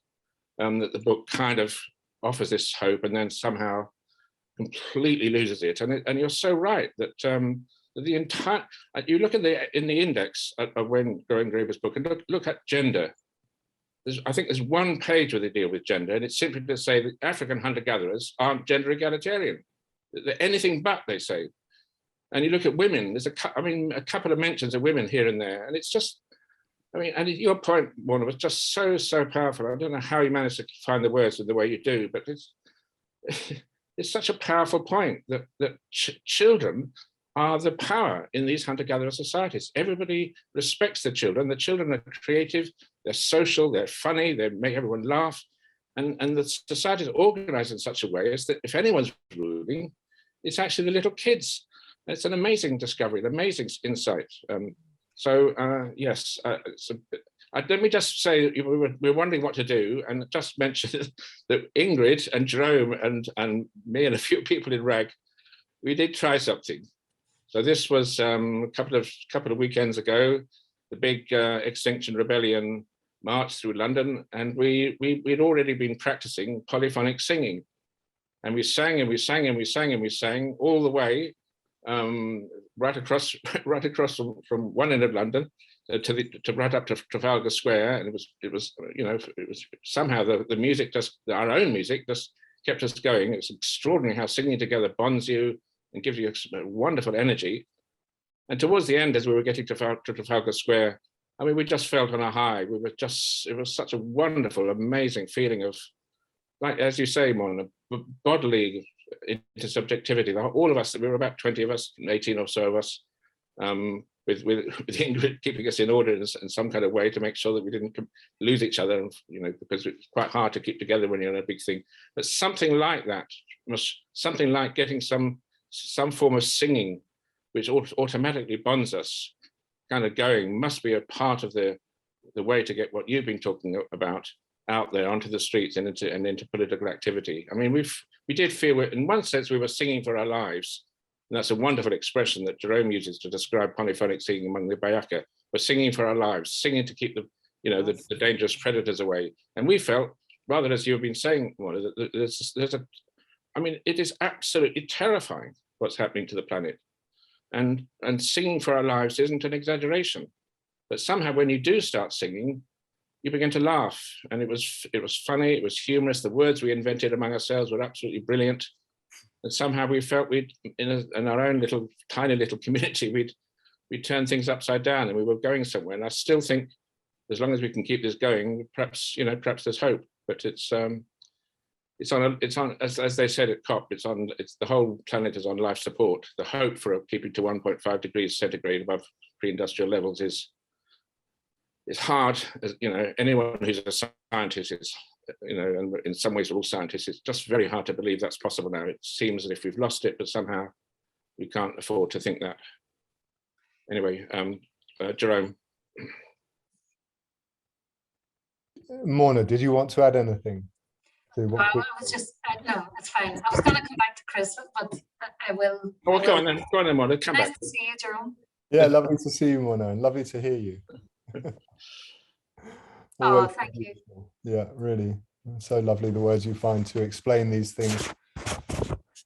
C: that the book kind of offers this hope, and then somehow completely loses it. And you're so right that the entire, you look in the index of Wengro and Graeber's book, and look at gender. I think there's one page where they deal with gender, and it's simply to say that African hunter-gatherers aren't gender egalitarian. They're anything but, they say. And you look at women, there's a couple of mentions of women here and there, and it's just, and your point, Morna, was just so powerful. I don't know how you managed to find the words in the way you do, but it's such a powerful point that children are the power in these hunter-gatherer societies. Everybody respects the children. The children are creative, they're social, they're funny, they make everyone laugh. And the society is organized in such a way as that if anyone's ruling, it's actually the little kids. It's an amazing discovery, an amazing insight. Yes, let me just say, we were wondering what to do, and just mention that Ingrid and Jerome and me and a few people in RAG, we did try something. So this was a couple of weekends ago, the big Extinction Rebellion march through London, and we'd already been practicing polyphonic singing, and we sang and we sang and we sang and we sang all the way right across from one end of London to right up to Trafalgar Square, and it was somehow the music, just our own music, just kept us going. It's extraordinary how singing together bonds you and gives you a wonderful energy. And towards the end, as we were getting to Trafalgar Square, I mean, we just felt on a high. It was such a wonderful, amazing feeling of, like, as you say, Morna, bodily intersubjectivity. All of us, we were about 20 of us, 18 or so of us, with Ingrid keeping us in order in some kind of way to make sure that we didn't lose each other, because it's quite hard to keep together when you're in a big thing. But something like that, something like getting some form of singing, which automatically bonds us, kind of going, must be a part of the way to get what you've been talking about out there onto the streets and into political activity. I mean, we did feel, in one sense, we were singing for our lives. And that's a wonderful expression that Jerome uses to describe polyphonic singing among the Bayaka. We're singing for our lives, singing to keep the dangerous predators away. And we felt, rather, as you've been saying, I mean, it is absolutely terrifying what's happening to the planet. And singing for our lives isn't an exaggeration. But somehow when you do start singing, you begin to laugh. And it was funny, it was humorous. The words we invented among ourselves were absolutely brilliant. And somehow we felt in our own tiny little community, we'd turn things upside down and we were going somewhere. And I still think, as long as we can keep this going, perhaps there's hope. But it's on as they said at COP, the whole planet is on life support. The hope for keeping to 1.5 degrees centigrade above pre-industrial levels is hard. As anyone who's a scientist is, and in some ways we're all scientists, it's just very hard to believe that's possible now. It seems as if we've lost it, but somehow we can't afford to think that. Anyway, Jerome.
D: Morna, did you want to add anything?
B: I was just, no, it's fine. I was going to come back to Chris, but I will.
C: Oh, go on then, Morna, come back.
B: Nice to see you, Jerome.
D: Yeah, lovely to see you, Morna, and lovely to hear you.
B: Oh, thank you.
D: Yeah, really. So lovely, the words you find to explain these things.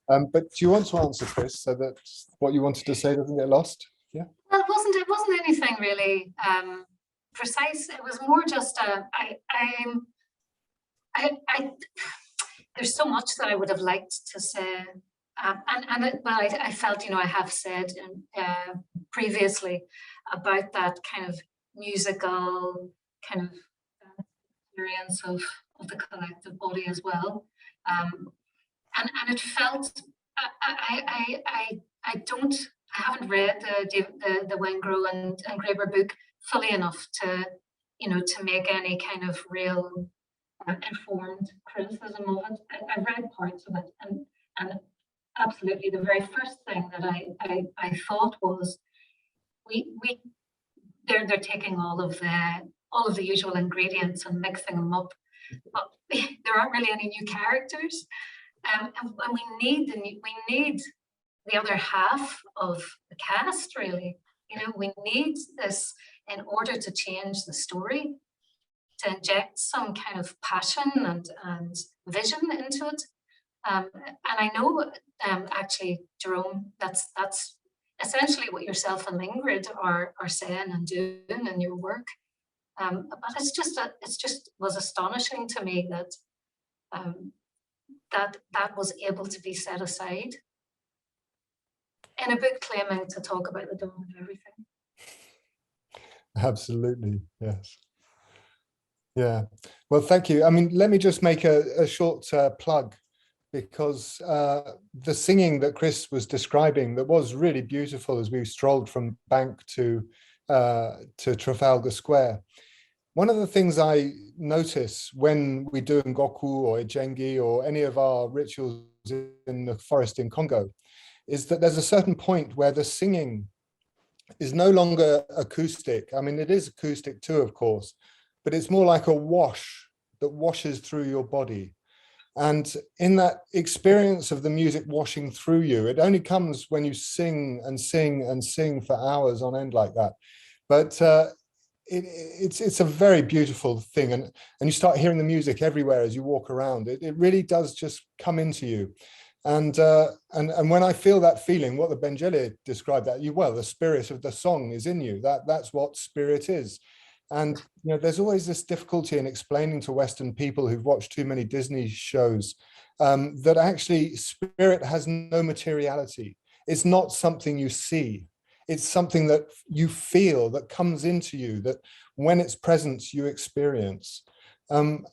D: But do you want to answer, Chris, so that what you wanted to say doesn't get lost? Yeah.
B: Well, it wasn't anything really precise. It was more just there's so much that I would have liked to say, but I felt, I have said previously about that kind of musical kind of experience of the collective body as well, and it felt I haven't read the Wengro and Graeber book fully enough to make any kind of real informed criticism of it. I've read parts of it, and absolutely the very first thing that I thought was they're taking all of the usual ingredients and mixing them up, but there aren't really any new characters, and we need the other half of the cast, really. We need this in order to change the story, to inject some kind of passion and vision into it. And I know, actually, Jerome, that's essentially what yourself and Ingrid are saying and doing in your work. But it's just was astonishing to me that that was able to be set aside in a book claiming to talk about the dawn of everything.
D: Absolutely, yes. Yeah, well, thank you. I mean, let me just make a short plug because the singing that Chris was describing, that was really beautiful as we strolled from Bank to Trafalgar Square. One of the things I notice when we do Ngoku or Ejengi or any of our rituals in the forest in Congo is that there's a certain point where the singing is no longer acoustic. I mean, it is acoustic too, of course, but it's more like a wash that washes through your body. And in that experience of the music washing through you, it only comes when you sing and sing and sing for hours on end like that. But it's a very beautiful thing, and you start hearing the music everywhere as you walk around. It really does just come into you, and when I feel that feeling, what the Benjele described, that the spirit of the song is in you. That's what spirit is. And there's always this difficulty in explaining to Western people who've watched too many Disney shows that actually spirit has no materiality. It's not something you see. It's something that you feel, that comes into you, that when it's present, you experience. And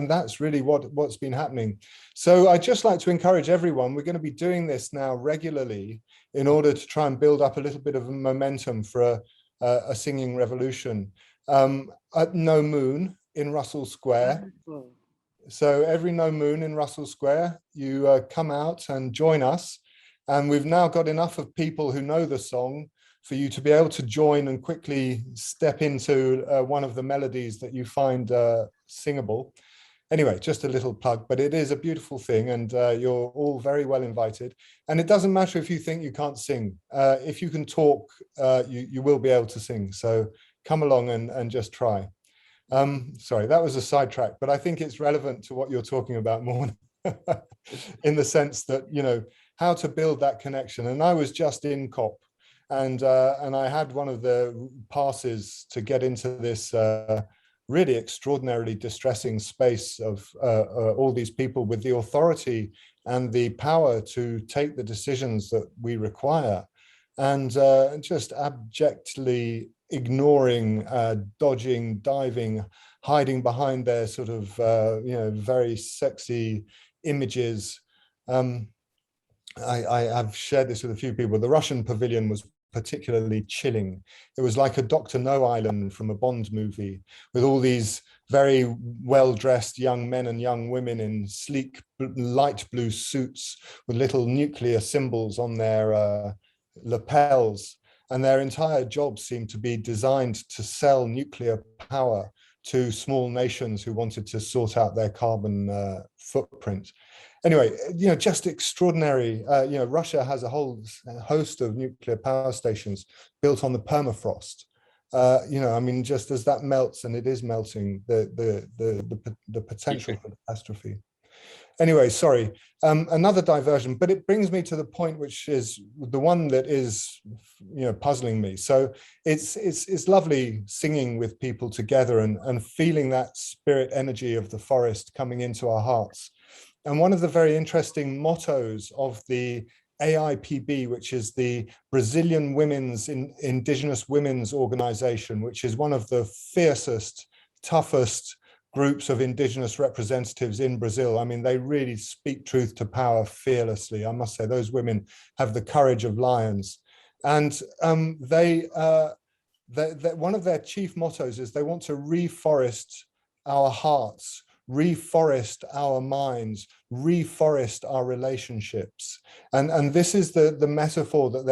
D: that's really what's been happening. So I'd just like to encourage everyone, we're going to be doing this now regularly in order to try and build up a little bit of a momentum for a singing revolution. At No Moon in Russell Square. So every No Moon in Russell Square, you come out and join us. And we've now got enough of people who know the song for you to be able to join and quickly step into one of the melodies that you find singable. Anyway, just a little plug, but it is a beautiful thing, and you're all very well invited. And it doesn't matter if you think you can't sing. If you can talk, you will be able to sing. So come along and just try. Sorry, that was a sidetrack, but I think it's relevant to what you're talking about, Morna, in the sense that, how to build that connection. And I was just in COP, and I had one of the passes to get into this really extraordinarily distressing space of all these people with the authority and the power to take the decisions that we require, and just abjectly ignoring, dodging, diving, hiding behind their sort of very sexy images. I've shared this with a few people. The Russian pavilion was particularly chilling. It was like a Dr. No Island from a Bond movie, with all these very well-dressed young men and young women in sleek light blue suits with little nuclear symbols on their lapels. And their entire job seemed to be designed to sell nuclear power to small nations who wanted to sort out their carbon footprint. Anyway, just extraordinary. Russia has a whole host of nuclear power stations built on the permafrost. Just as that melts, and it is melting, the potential for catastrophe. Anyway, sorry, another diversion, but it brings me to the point, which is the one that is, puzzling me. So it's lovely singing with people together and feeling that spirit energy of the forest coming into our hearts. And one of the very interesting mottos of the AIPB, which is the Brazilian Indigenous Women's Organization, which is one of the fiercest, toughest groups of indigenous representatives in Brazil. I mean, they really speak truth to power fearlessly. I must say, those women have the courage of lions. And one of their chief mottos is they want to reforest our hearts, reforest our minds, reforest our relationships. And this is the metaphor that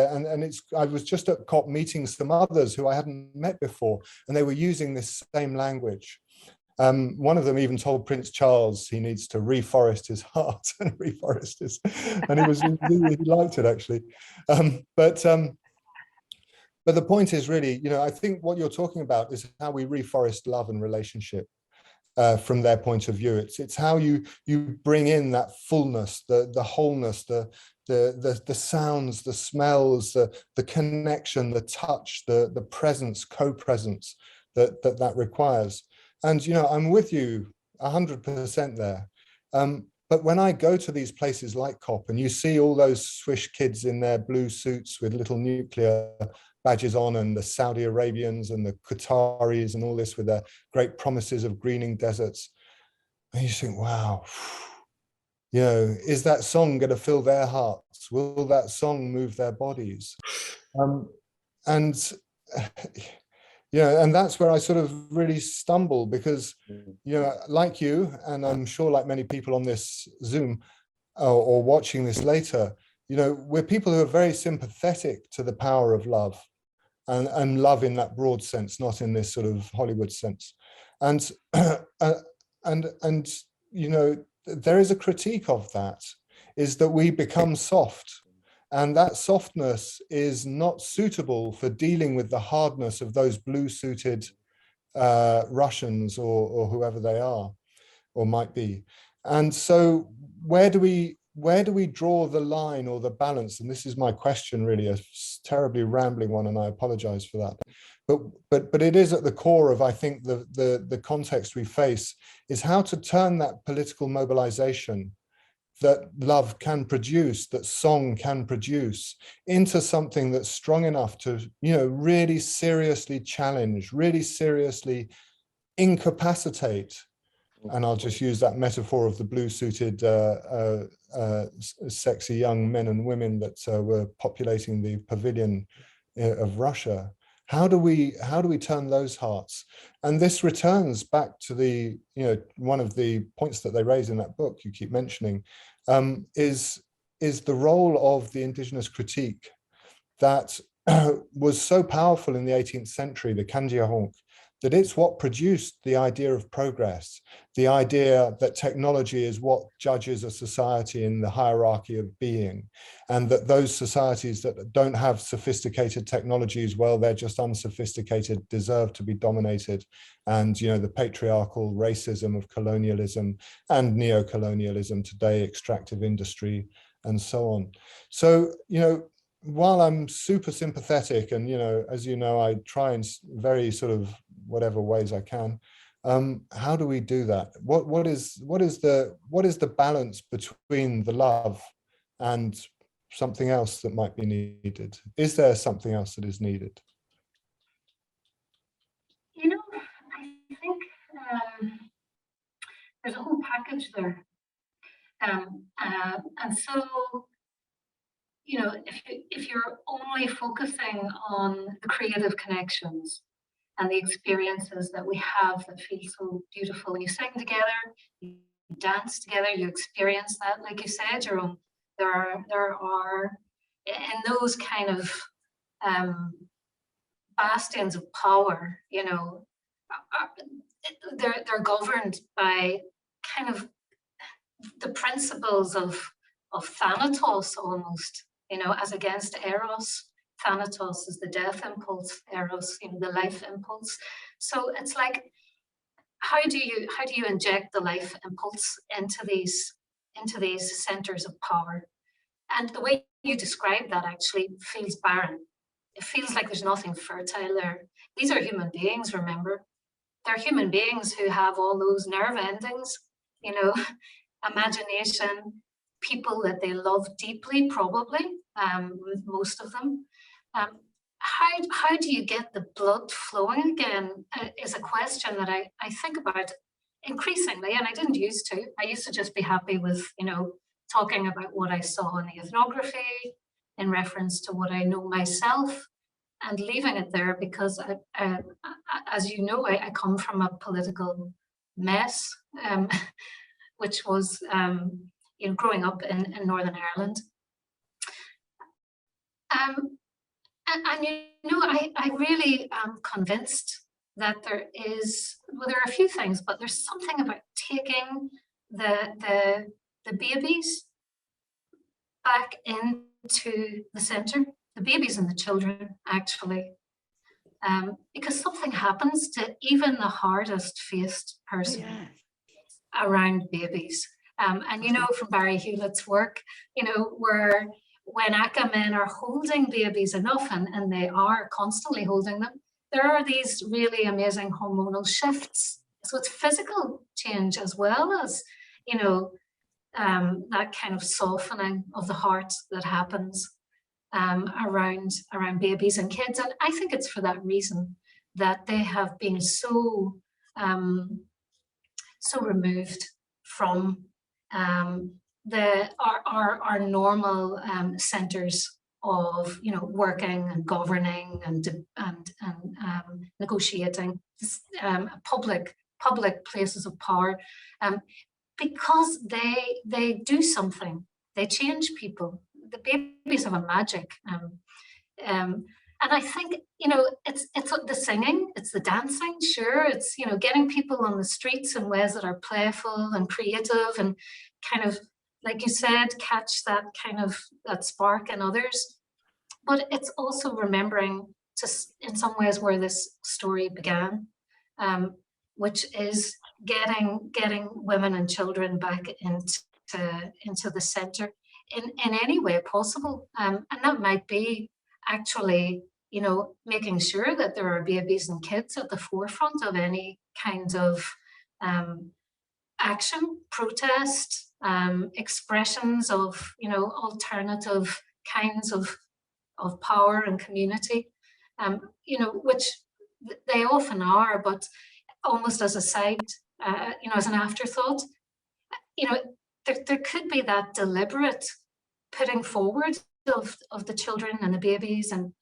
D: I was just at COP meeting some others who I hadn't met before, and they were using this same language. One of them even told Prince Charles he needs to reforest his heart and reforest his, and he liked it actually. But the point is really, I think what you're talking about is how we reforest love and relationship. From their point of view, it's how you bring in that fullness, the wholeness, the sounds, the smells, the connection, the touch, the presence, co-presence that requires. And I'm with you 100% there. But when I go to these places like COP and you see all those Swiss kids in their blue suits with little nuclear badges on, and the Saudi Arabians and the Qataris and all this with their great promises of greening deserts, And you think, wow, you know, is that song going to fill their hearts? Will that song move their bodies? And you know, and that's where I sort of really stumble, because, you know, like you, and I'm sure like many people on this Zoom or watching this later, you know, we're people who are very sympathetic to the power of love, and love in that broad sense, not in this sort of Hollywood sense. And and you know, there is a critique of that, is that we become soft, and that softness is not suitable for dealing with the hardness of those blue-suited Russians or whoever they are or might be. And so where do we draw the line or the balance? And this is my question, really, a terribly rambling one, and I apologize for that. But it is at the core of, I think, the context we face, is how to turn that political mobilization that love can produce, that song can produce, into something that's strong enough to, you know, really seriously challenge, really seriously incapacitate. And I'll just use that metaphor of the blue-suited, sexy young men and women that were populating the pavilion of Russia. How do we turn those hearts? And this returns back to the, you know, one of the points that they raise in that book you keep mentioning, is the role of the indigenous critique that was so powerful in the 18th century, the Kanjiahonk, that it's what produced the idea of progress, the idea that technology is what judges a society in the hierarchy of being, and that those societies that don't have sophisticated technologies, well, they're just unsophisticated, deserve to be dominated. And, you know, the patriarchal racism of colonialism and neo-colonialism today, extractive industry, and so on. So, you know, while I'm super sympathetic, and, you know, as you know, I try in very sort of whatever ways I can, how do we do that? What is the balance between the love and something else that might be needed? Is there something else that is needed?
B: You know, I think there's a whole package there, and so, you know, if you're only focusing on the creative connections and the experiences that we have that feel so beautiful, you sing together, you dance together, you experience that, like you said, Jerome, there are in those kind of bastions of power, you know, they're governed by kind of the principles of Thanatos almost, you know, as against Eros. Thanatos is the death impulse, Eros, you know, the life impulse. So it's like, how do you inject the life impulse into these centers of power? And the way you describe that actually feels barren. It feels like there's nothing fertile there. These are human beings, remember. They're human beings who have all those nerve endings, you know, imagination, people that they love deeply, probably, most of them. How do you get the blood flowing again is a question that I think about increasingly, and I didn't used to. I used to just be happy with, you know, talking about what I saw in the ethnography in reference to what I know myself, and leaving it there, because as you know, I come from a political mess, which was, you know, growing up in Northern Ireland. And you know, I really am convinced that there is, well, there are a few things, but there's something about taking the babies back into the center, the babies and the children, actually, because something happens to even the hardest faced person around babies. And you know, from Barry Hewlett's work, you know, where when Aka men are holding babies enough, and they are constantly holding them, there are these really amazing hormonal shifts. So it's physical change as well as, you know, that kind of softening of the heart that happens around babies and kids. And I think it's for that reason that they have been so so removed from our normal centers of, you know, working and governing and negotiating, public places of power, because they do something. They change people. The babies have a magic. And I think, you know, it's the singing, it's the dancing, sure, it's, you know, getting people on the streets in ways that are playful and creative and kind of, like you said, catch that kind of that spark in others. But it's also remembering in some ways where this story began, which is getting women and children back into the center in any way possible. And that might be actually, you know, making sure that there are babies and kids at the forefront of any kind of action, protest, expressions of, you know, alternative kinds of power and community, you know, which they often are, but almost as a side, you know, as an afterthought. You know, there could be that deliberate putting forward of the children and the babies, and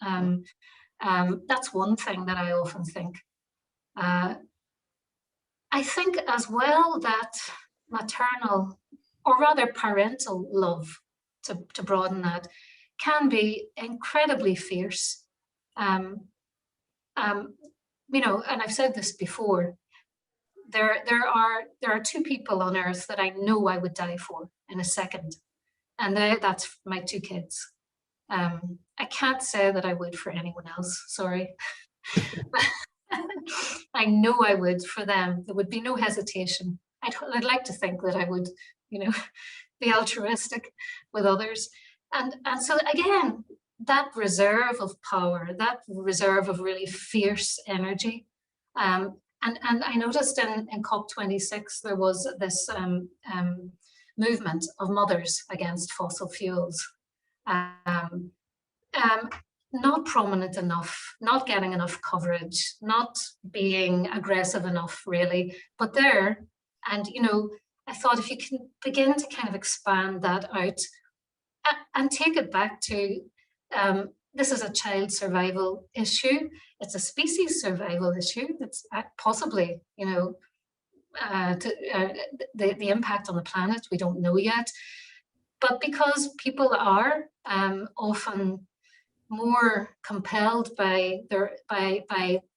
B: that's one thing that I often think. I think as well that maternal, or rather parental love, to broaden that, can be incredibly fierce. You know, and I've said this before, there are two people on earth that I know I would die for in a second, and that's my two kids. I can't say that I would for anyone else, sorry. I know I would for them. There would be no hesitation. I'd like to think that I would, you know, be altruistic with others. And so again, that reserve of power, that reserve of really fierce energy. And I noticed in COP26, there was this movement of mothers against fossil fuels. Not prominent enough, not getting enough coverage, not being aggressive enough, really, but there. And, you know, I thought if you can begin to kind of expand that out and take it back to, this is a child survival issue, it's a species survival issue, it's possibly, you know, the impact on the planet, we don't know yet. But because people are often more compelled by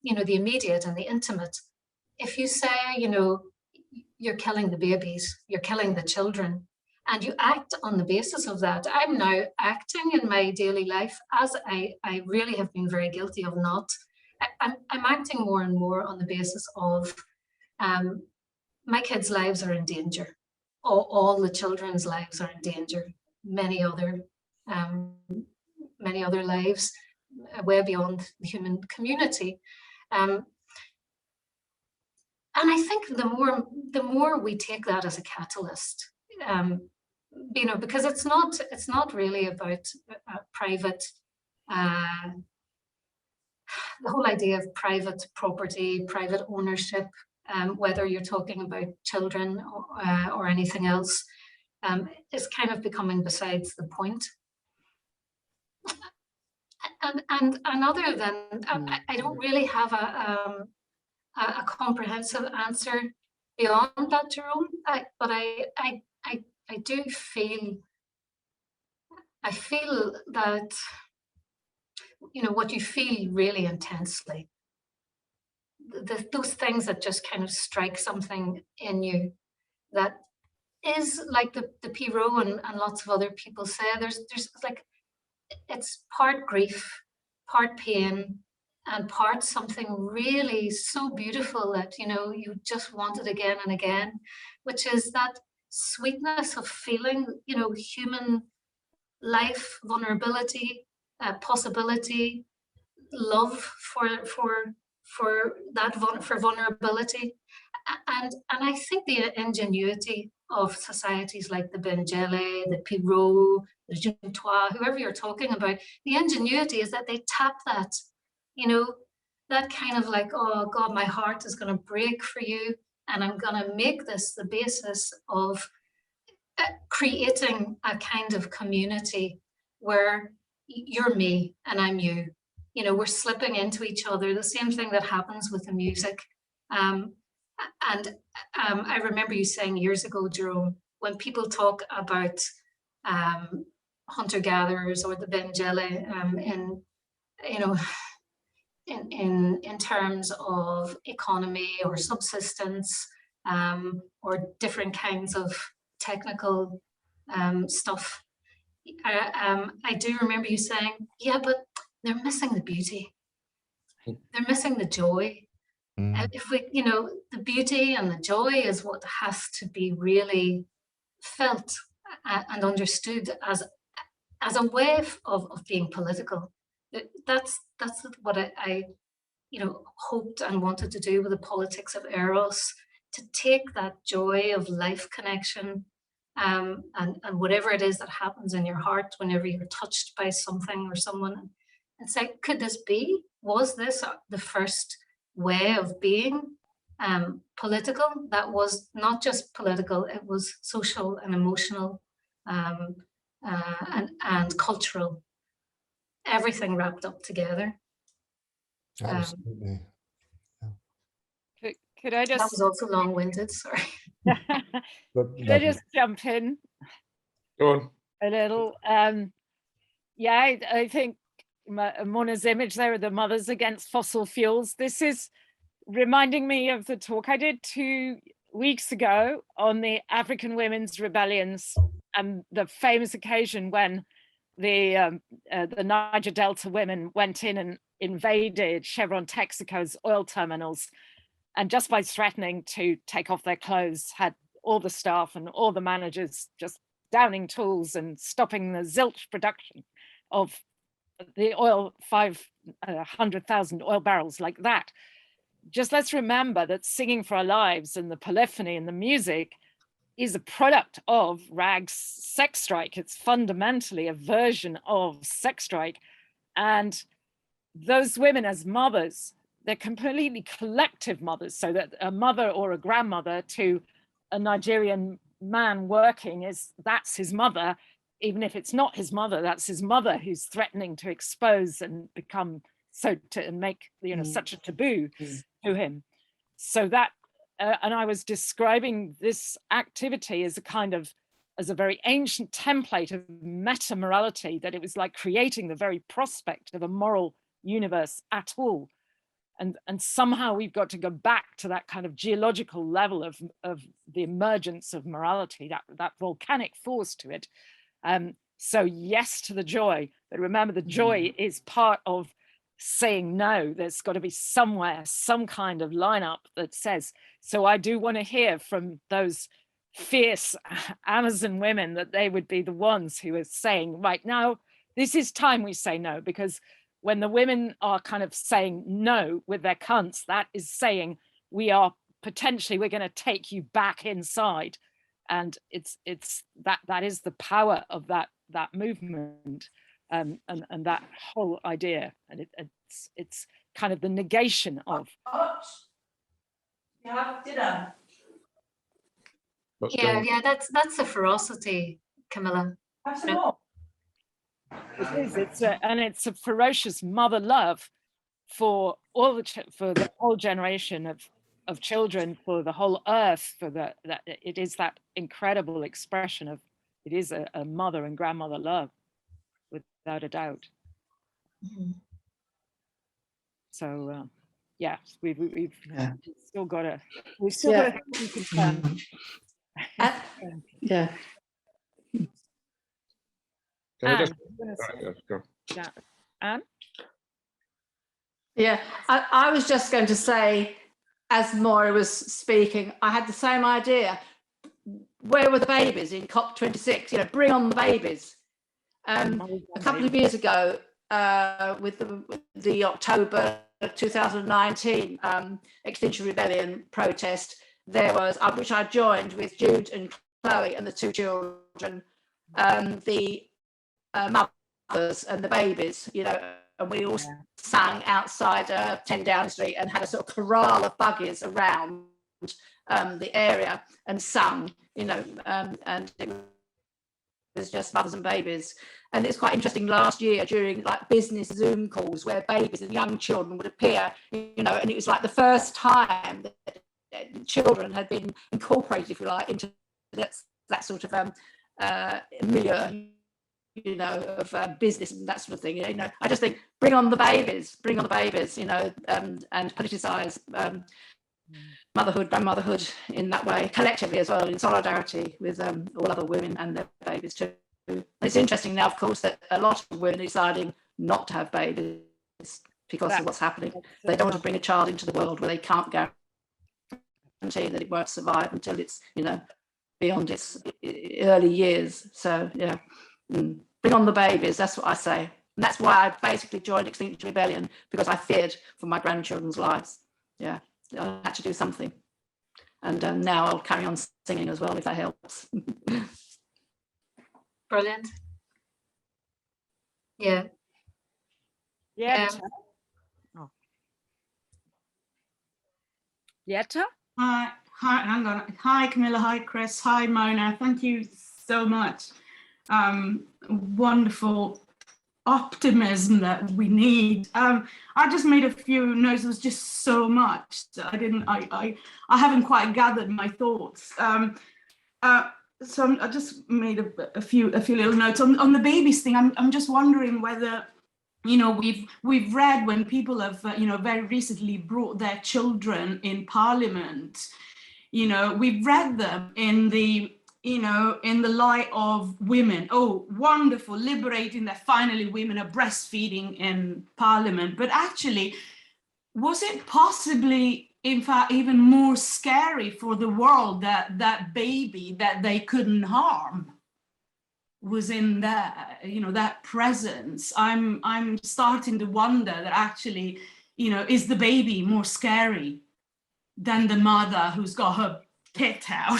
B: you know, the immediate and the intimate, if you say, you know, you're killing the babies, you're killing the children, and you act on the basis of that. I'm now acting in my daily life, as I really have been very guilty of not. I'm acting more and more on the basis of my kids' lives are in danger. All the children's lives are in danger. Many other lives, way beyond the human community. And I think the more we take that as a catalyst, you know, because it's not really about private, the whole idea of private property, private ownership, whether you're talking about children or anything else, is kind of becoming besides the point. And other than, I don't really have a comprehensive answer beyond that, Jerome. But I do feel, that, you know, what you feel really intensely, those things that just kind of strike something in you, that is like the Piro and lots of other people say, there's like, it's part grief, part pain, and part something really so beautiful that, you know, you just want it again and again, which is that sweetness of feeling, you know, human life, vulnerability, possibility, love for vulnerability. And I think the ingenuity of societies like the Benjele, the Piro, the Juntois, whoever you're talking about, the ingenuity is that they tap that, you know, that kind of like, oh God, my heart is going to break for you. and I'm going to make this the basis of creating a kind of community where you're me and I'm you. You know, we're slipping into each other, the same thing that happens with the music. I remember you saying years ago, Jerome, when people talk about hunter-gatherers or the Benjele in, you know, in terms of economy or subsistence, or different kinds of technical stuff. I do remember you saying, yeah, but they're missing the beauty. They're missing the joy. If we, you know, the beauty and the joy is what has to be really felt and understood as a way of being political. That's what I you know, hoped and wanted to do with the politics of Eros, to take that joy of life connection, and whatever it is that happens in your heart whenever you're touched by something or someone, and say, could this be? Was this the first way of being political? That was not just political, it was social and emotional, and cultural, everything wrapped up together.
D: Absolutely.
A: Could I just...
B: That was also long-winded, sorry.
A: Could I just jump in?
C: Go on.
A: A little. Yeah, I think Morna's image there of the mothers against fossil fuels. This is reminding me of the talk I did 2 weeks ago on the African women's rebellions and the famous occasion when the Niger Delta women went in and invaded Chevron Texaco's oil terminals, and just by threatening to take off their clothes, had all the staff and all the managers just downing tools and stopping the zilch production of the oil, 500,000 oil barrels like that. Just let's remember that Singing for Our Lives and the polyphony and the music is a product of Rag's sex strike. It's fundamentally a version of sex strike. And those women as mothers, they're completely collective mothers, so that a mother or a grandmother to a Nigerian man working that's his mother. Even if it's not his mother, that's his mother who's threatening to expose and become and make, you know, such a taboo to him. So that, and I was describing this activity as a very ancient template of meta morality, that it was like creating the very prospect of a moral universe at all. And somehow we've got to go back to that kind of geological level of the emergence of morality, that volcanic force to it. So yes to the joy, but remember the joy is part of saying no. There's got to be somewhere, some kind of lineup that says, so I do want to hear from those fierce Amazon women that they would be the ones who are saying, right now, this is time we say no, because when the women are kind of saying no with their cunts, that is saying we're going to take you back inside. And it's that is the power of that movement, and that whole idea. And it's kind of the negation of.
E: You have dinner.
B: Yeah, that's the ferocity, Camilla.
E: Have some more.
A: It is. It's a ferocious mother love for all the whole generation of children, for the whole earth, it is that incredible expression of, it is a mother and grandmother love, without a doubt. So yeah, we've still got to confirm.
E: Yeah.
A: Anne?
E: Yeah, I was just going to say, as Maura was speaking, I had the same idea. Where were the babies in COP26? You know, bring on the babies. A couple of years ago, with the October 2019 Extinction Rebellion protest, there was, which I joined with Jude and Chloe and the two children, the mothers and the babies, you know, and we all sang outside 10 Downing Street and had a sort of corral of buggies around, the area and sung, you know, and it was just mothers and babies. And it's quite interesting last year during like business Zoom calls where babies and young children would appear, you know, and it was like the first time that children had been incorporated, if you like, into that sort of milieu, you know, of business and that sort of thing. You know, I just think bring on the babies, you know, and politicise motherhood, grandmotherhood in that way, collectively as well, in solidarity with all other women and their babies too. It's interesting now, of course, that a lot of women are deciding not to have babies because of what's happening. They don't want to bring a child into the world where they can't guarantee that it won't survive until it's, you know, beyond its early years. So yeah, bring on the babies, that's what I say. And that's why I basically joined Extinction Rebellion, because I feared for my grandchildren's lives. Yeah, I had to do something. And now I'll carry on singing as well, if that helps.
B: Brilliant. Yeah.
A: Yetta. Oh. Yetta?
F: Hi, hang on. Hi, Camilla. Hi, Chris. Hi, Mona. Thank you so much. Wonderful optimism that we need. I just made a few notes. There was just so much that I haven't quite gathered my thoughts. So I just made a few little notes on the babies thing. I'm just wondering whether, you know, we've read when people have, you know, very recently brought their children in Parliament, you know, we've read them in the, you know, in the light of women. Oh, wonderful, liberating that finally women are breastfeeding in Parliament. But actually, was it possibly, in fact, even more scary for the world that that baby that they couldn't harm was in that, you know, that presence? I'm starting to wonder that actually, you know, is the baby more scary than the mother who's got her tit out?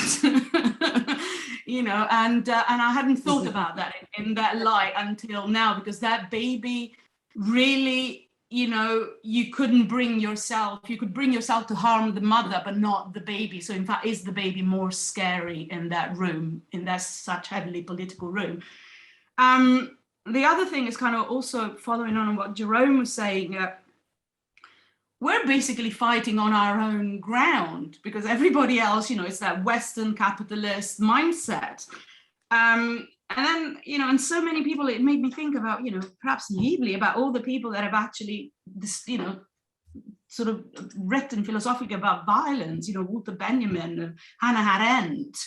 F: You know, and I hadn't thought about that in that light until now, because that baby really, you know, you could bring yourself to harm the mother, but not the baby. So in fact, is the baby more scary in that room, in that such heavily political room? The other thing is kind of also following on what Jerome was saying, we're basically fighting on our own ground, because everybody else, you know, it's that Western capitalist mindset. And then, you know, and so many people, it made me think about, you know, perhaps naively about all the people that have actually, you know, sort of written philosophically about violence, you know, Walter Benjamin and Hannah Arendt.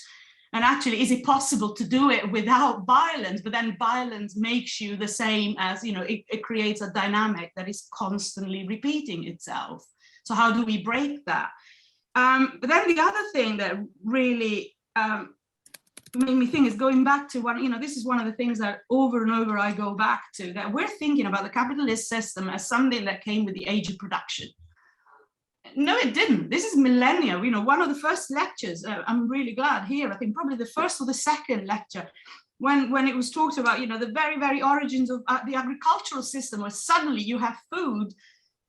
F: And actually, is it possible to do it without violence? But then violence makes you the same as, you know, it creates a dynamic that is constantly repeating itself. So how do we break that? But then the other thing that really made me think is going back to one, you know, this is one of the things that over and over I go back to, that we're thinking about the capitalist system as something that came with the age of production. No, it didn't. This is millennia. You know, one of the first lectures, I'm really glad here, I think probably the first or the second lecture, when it was talked about, you know, the very, very origins of the agricultural system, where suddenly you have food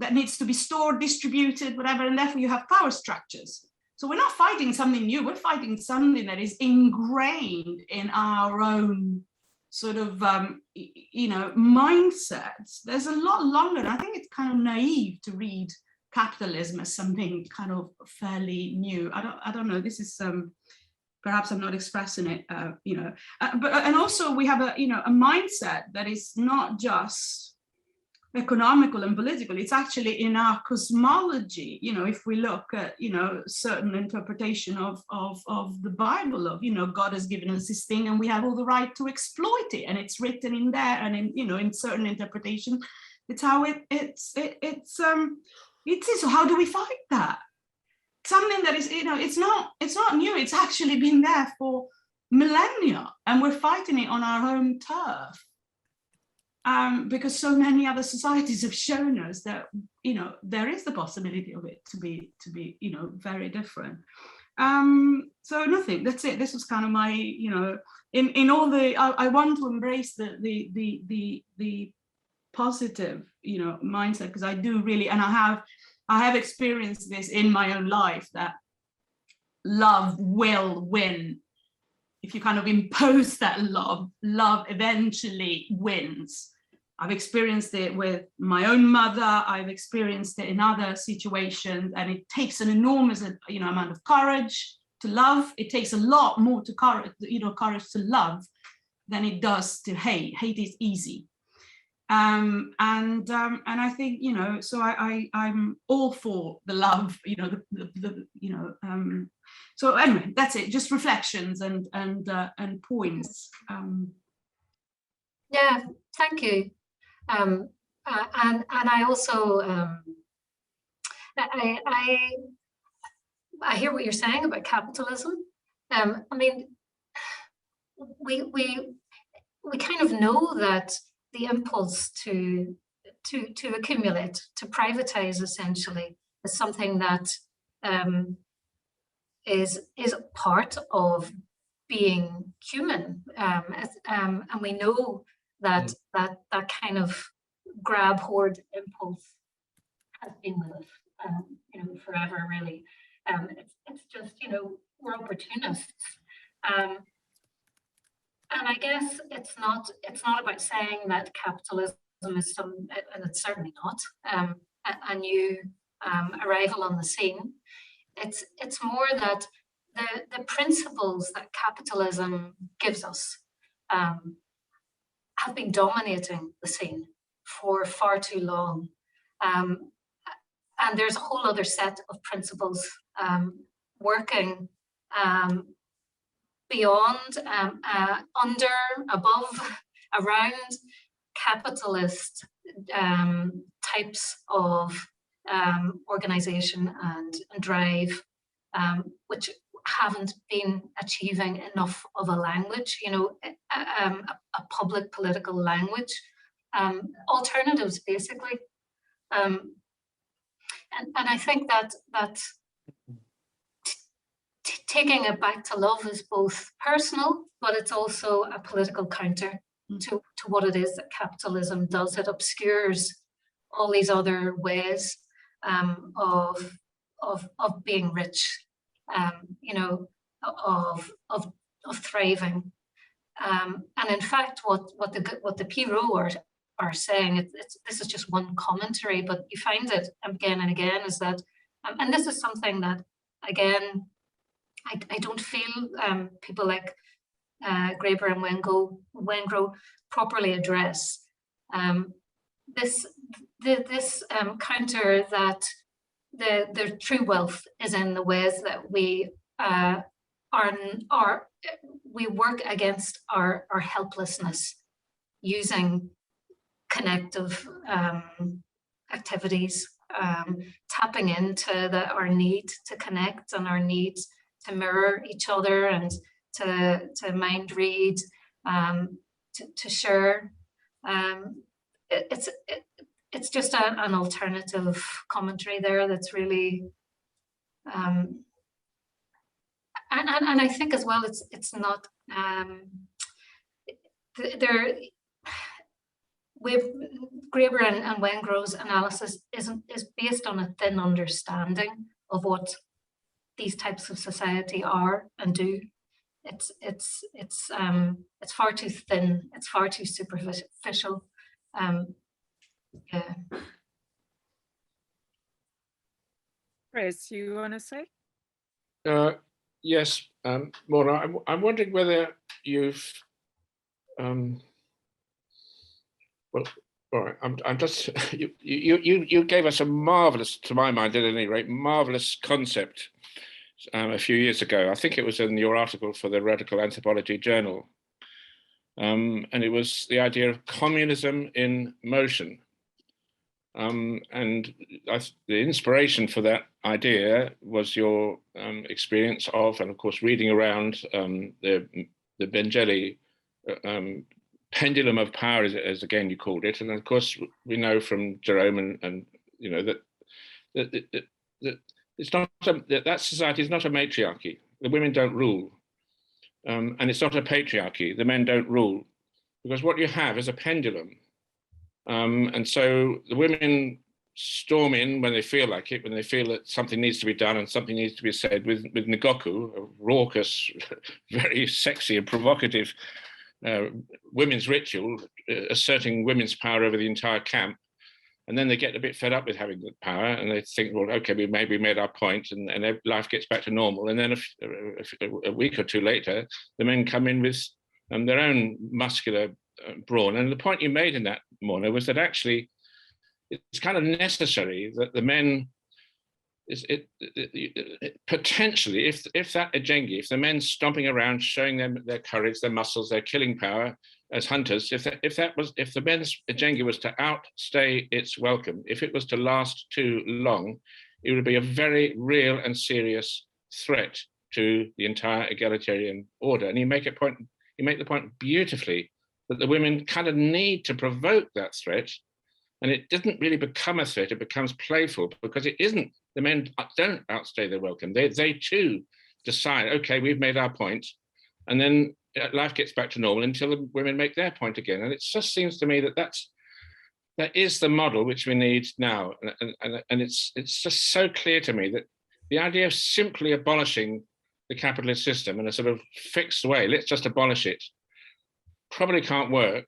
F: that needs to be stored, distributed, whatever, and therefore you have power structures. So we're not fighting something new, we're fighting something that is ingrained in our own sort of, you know, mindsets. There's a lot longer, and I think it's kind of naive to read capitalism as something kind of fairly new. I don't know, this is perhaps I'm not expressing it, you know, but and also we have a, you know, a mindset that is not just economical and political, it's actually in our cosmology. You know, if we look at, you know, certain interpretation of the Bible, of, you know, God has given us this thing and we have all the right to exploit it, and it's written in there, and in, you know, in certain interpretation, it's how it's so how do we fight that? Something that is, you know, it's not new, it's actually been there for millennia, and we're fighting it on our home turf. Because so many other societies have shown us that, you know, there is the possibility of it to be, you know, very different. So nothing, that's it. This was kind of my, you know, in all the, I want to embrace the positive, you know, mindset, because I do really, and I have experienced this in my own life, that love will win. If you kind of impose that love eventually wins. I've experienced it with my own mother. I've experienced it in other situations, and it takes an enormous, amount of courage to love. It takes a lot more courage to love than it does to hate. Hate is easy, and I think so. I'm all for the love. So anyway, that's it. Just reflections and points.
B: Yeah, thank you. And I also I hear what you're saying about capitalism. I mean, we kind of know that the impulse to accumulate, to privatize, essentially, is something that is part of being human, and we know that that kind of grab hoard impulse has been with us, forever, really. It's just, we're opportunists, and I guess it's not about saying that capitalism is and it's certainly not a new arrival on the scene. It's more that the principles that capitalism gives us have been dominating the scene for far too long. And there's a whole other set of principles working beyond, under, above, around capitalist types of organization and drive, which haven't been achieving enough of a language, a public political language, alternatives, basically. And I think that taking it back to love is both personal, but it's also a political counter to what it is that capitalism does. It obscures all these other ways of being rich, of thriving, and in fact, what the Piro are saying, this is just one commentary, but you find it again and again, is that, and this is something that, again, I don't feel people like Graeber and Wengrow properly address. This counter that the true wealth is in the ways that we we work against our helplessness using connective activities, tapping into our need to connect and our need to mirror each other and to mind read, to share. It's just an alternative commentary there that's really, and I think as well, it's not there. With Graeber and Wengrow's analysis is based on a thin understanding of what these types of society are and do. It's far too thin. It's far too superficial. Yeah.
A: Chris, you want to say?
C: Yes, Morna, I'm wondering whether you've well, all right. I'm just you gave us a marvelous, to my mind at any rate, marvelous concept a few years ago. I think it was in your article for the Radical Anthropology Journal, and it was the idea of communism in motion. And the inspiration for that idea was your experience of, and of course, reading around the Benjeli pendulum of power, as again you called it, and of course we know from Jerome and that it's not that society is not a matriarchy. The women don't rule, and it's not a patriarchy. The men don't rule, because what you have is a pendulum, and so the women storm in when they feel like it, when they feel that something needs to be done and something needs to be said, with Ngoku, a raucous, very sexy and provocative women's ritual, asserting women's power over the entire camp. And then they get a bit fed up with having the power, and they think, well, okay, we maybe made our point, and life gets back to normal. And then a week or two later, the men come in with their own muscular brawn. And the point you made in that, Morna, was that actually it's kind of necessary that the men, potentially, if that Ajengi, if the men stomping around, showing them their courage, their muscles, their killing power as hunters, if the men's Ajengi was to outstay its welcome, if it was to last too long, it would be a very real and serious threat to the entire egalitarian order. And you make the point beautifully that the women kind of need to provoke that threat. And it doesn't really become a threat, it becomes playful, because it isn't, the men don't outstay their welcome. They too decide, okay, we've made our point, and then life gets back to normal until the women make their point again. And it just seems to me that that is the model which we need now. And it's just so clear to me that the idea of simply abolishing the capitalist system in a sort of fixed way, let's just abolish it, probably can't work.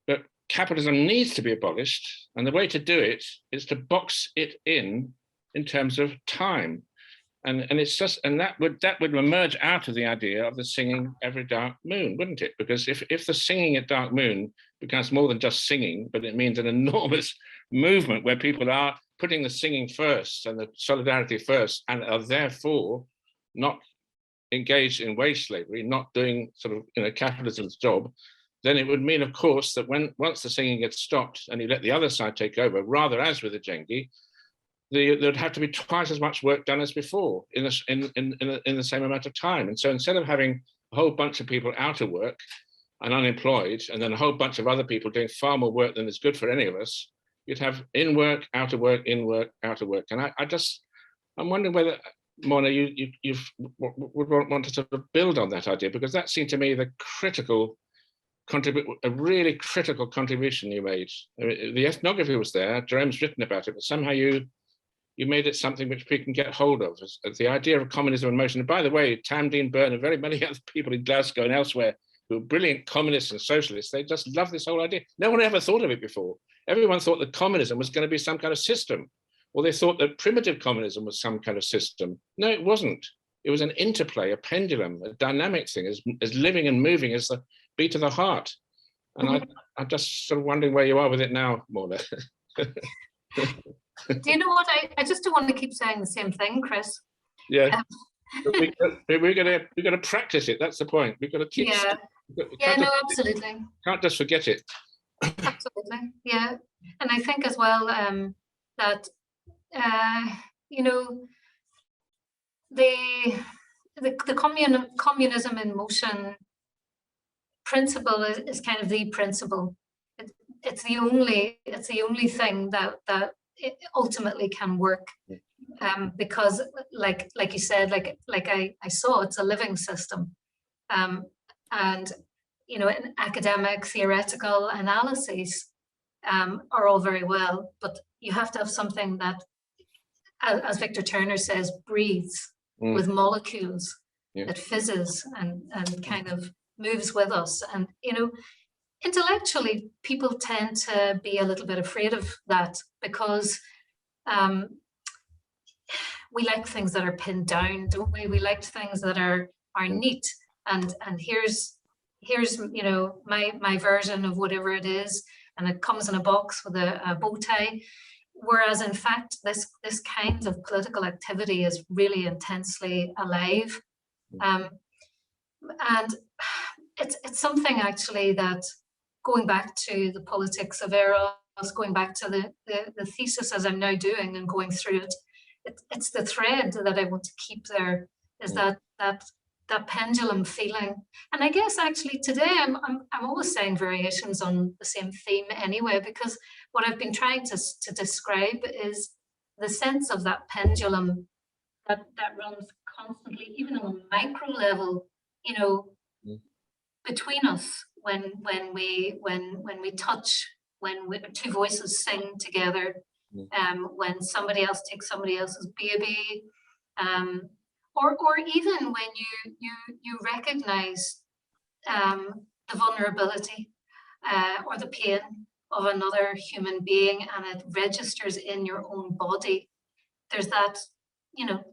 C: But capitalism needs to be abolished, and the way to do it is to box it in terms of time, and it's just, and that would emerge out of the idea of the singing every dark moon, wouldn't it? Because if the singing at dark moon becomes more than just singing, but it means an enormous movement where people are putting the singing first and the solidarity first, and are therefore not engaged in wage slavery, not doing sort of capitalism's job, then it would mean, of course, that once the singing gets stopped and you let the other side take over, rather as with the Ajengi, there'd have to be twice as much work done as before in the same amount of time. And so instead of having a whole bunch of people out of work and unemployed, and then a whole bunch of other people doing far more work than is good for any of us, you'd have in work, out of work, in work, out of work. And I'm wondering whether, Morna, you would want to sort of build on that idea, because that seemed to me a really critical contribution you made. I mean, the ethnography was there, Jerome's written about it, but somehow you made it something which people can get hold of, as the idea of communism in motion. And by the way, Tam Dean Byrne and very many other people in Glasgow and elsewhere who are brilliant communists and socialists, they just love this whole idea. No one ever thought of it before. Everyone thought that communism was going to be some kind of system, or they thought that primitive communism was some kind of system. No, it wasn't. It was an interplay, a pendulum, a dynamic thing, as living and moving as the beat of the heart. And I'm just sort of wondering where you are with it now, Morna.
B: Do you know what? I just don't want to keep saying the same thing, Chris.
C: Yeah. We're gonna practice it. That's the point. We've got to keep.
B: Yeah. No, absolutely.
C: Can't just forget it.
B: Absolutely. Yeah. And I think as well that the communism in motion principle is kind of the principle. It's the only thing that it ultimately can work, because like you said, like I saw, it's a living system, and in academic theoretical analyses are all very well, but you have to have something that, as Victor Turner says, breathes with molecules, that fizzes and kind of moves with us. And intellectually, people tend to be a little bit afraid of that, because we like things that are pinned down, don't we? We like things that are neat, and here's my version of whatever it is, and it comes in a box with a bow tie. Whereas in fact, this kind of political activity is really intensely alive, and it's something actually that, going back to the politics of eros, going back to the thesis as I'm now doing and going through it, it's the thread that I want to keep there, is that pendulum feeling. And I guess actually today I'm always saying variations on the same theme anyway, because what I've been trying to describe is the sense of that pendulum that runs constantly, even on a micro level, between us, when we touch, when two voices sing together, when somebody else takes somebody else's baby, or even when you recognize the vulnerability or the pain of another human being, and it registers in your own body. There's that,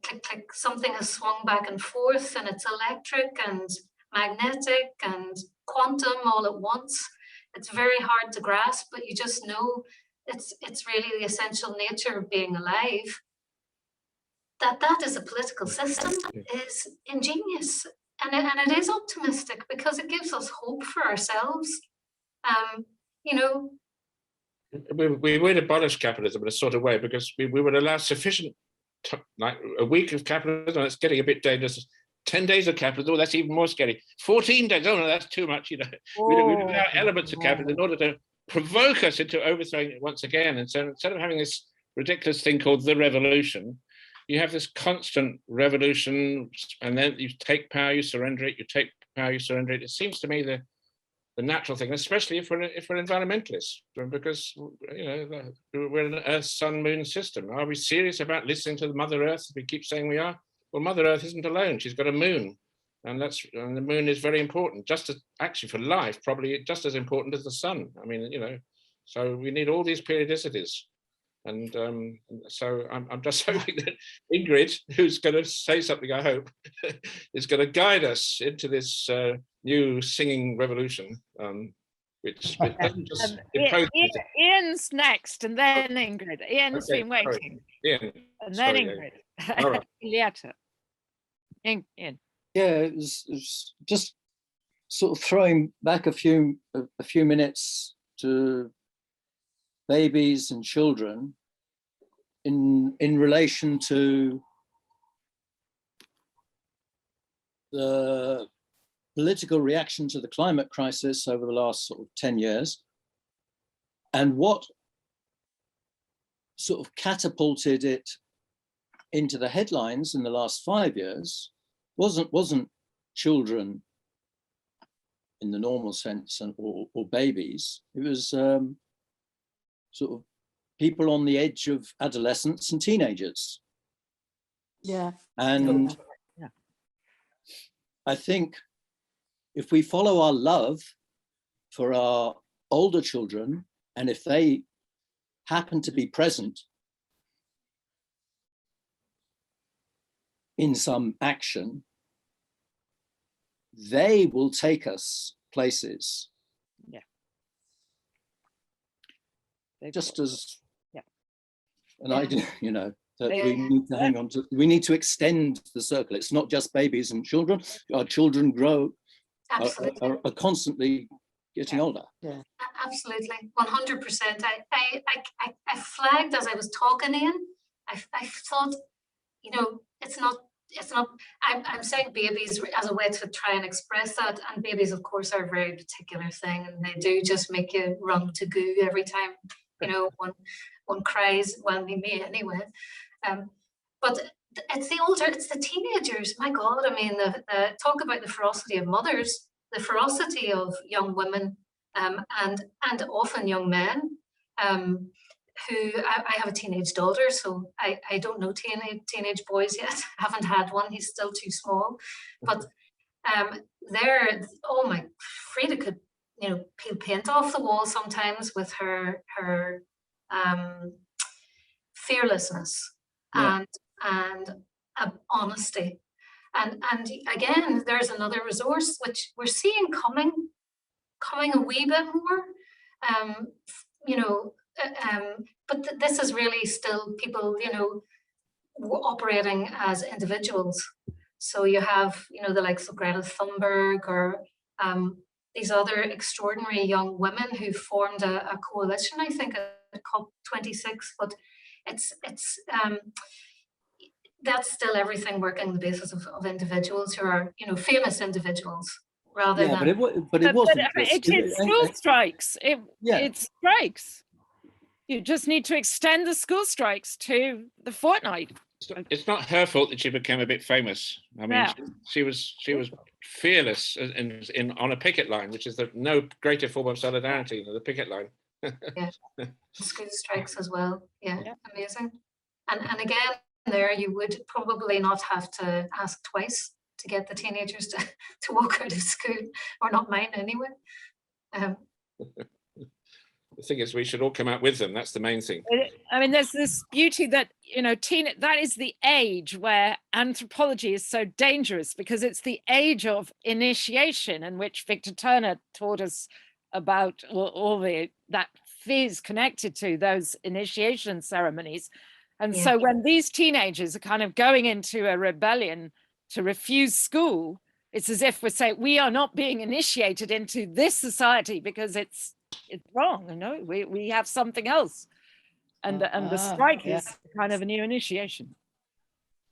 B: click, click, something has swung back and forth, and it's electric and magnetic and quantum all at once. It's very hard to grasp, but you just know it's really the essential nature of being alive. That is a political system is ingenious, and it is optimistic because it gives us hope for ourselves.
C: We would abolish capitalism in a sort of way, because we would allow sufficient, like a week of capitalism, that's getting a bit dangerous. 10 days of capitalism, that's even more scary. 14 days, oh no, that's too much, We would allow elements of capitalism in order to provoke us into overthrowing it once again. And so instead of having this ridiculous thing called the revolution, you have this constant revolution, and then you take power, you surrender it, you take power, you surrender it. It seems to me the natural thing, especially if we're environmentalists, because we're an Earth, Sun, Moon system. Are we serious about listening to the Mother Earth if we keep saying we are? Well, Mother Earth isn't alone. She's got a moon, and the moon is very important, actually for life, probably just as important as the sun. I mean, so we need all these periodicities. And so I'm just hoping that Ingrid, who's going to say something, I hope, is going to guide us into this new singing revolution, which doesn't just impose.
A: Ian's next, and then Ingrid. Ian's been waiting.
C: Ian,
A: and then Ingrid.
C: All right.
A: Ian.
G: Yeah, it was just sort of throwing back a few minutes to babies and children in relation to the political reaction to the climate crisis over the last sort of 10 years, and what sort of catapulted it into the headlines in the last 5 years wasn't children in the normal sense or babies. It was sort of people on the edge of adolescence and teenagers.
E: Yeah.
G: And I think if we follow our love for our older children, and if they happen to be present in some action, they will take us places.
A: Yeah.
G: Just as, and
A: yeah.
G: that we need to hang on to, we need to extend the circle. It's not just babies and children. Our children grow, are constantly getting older.
B: Yeah, absolutely, 100%. I flagged as I was talking, Ian. I thought, it's not. I'm saying babies as a way to try and express that, and babies, of course, are a very particular thing, and they do just make you run to goo every time, one cries. Well, me anyway. But it's the teenagers. My God, I mean, the talk about the ferocity of mothers, the ferocity of young women, and often young men. Who I have a teenage daughter, so I don't know teenage boys yet. I haven't had one, he's still too small. But Frida could, peel paint off the wall sometimes with her fearlessness and honesty. And again, there's another resource which we're seeing coming a wee bit more. But this is really still people, operating as individuals. So you have, the likes of Greta Thunberg or these other extraordinary young women who formed a coalition, I think, at COP26. But it's that's still everything working on the basis of individuals who are, famous individuals. Rather than,
G: but it wasn't.
A: It's school strikes. It strikes. You just need to extend the school strikes to the fortnight.
C: It's not her fault that she became a bit famous. I mean, she was fearless on a picket line, which is no greater form of solidarity than the picket line.
B: Yeah, school strikes as well. Yeah,
A: Yeah.
B: amazing. And again, there you would probably not have to ask twice to get the teenagers to walk out of school, or not mine anyway.
C: The thing is, we should all come out with them. That's the main thing.
A: I mean, there's this beauty that, you know, that is the age where anthropology is so dangerous, because it's the age of initiation, in which Victor Turner taught us about all that fears connected to those initiation ceremonies. And
B: Yeah.
A: so when these teenagers are kind of going into a rebellion to refuse school, it's as if we're saying, we are not being initiated into this society because it's wrong, you know, we have something else. And the strike is kind of a new initiation.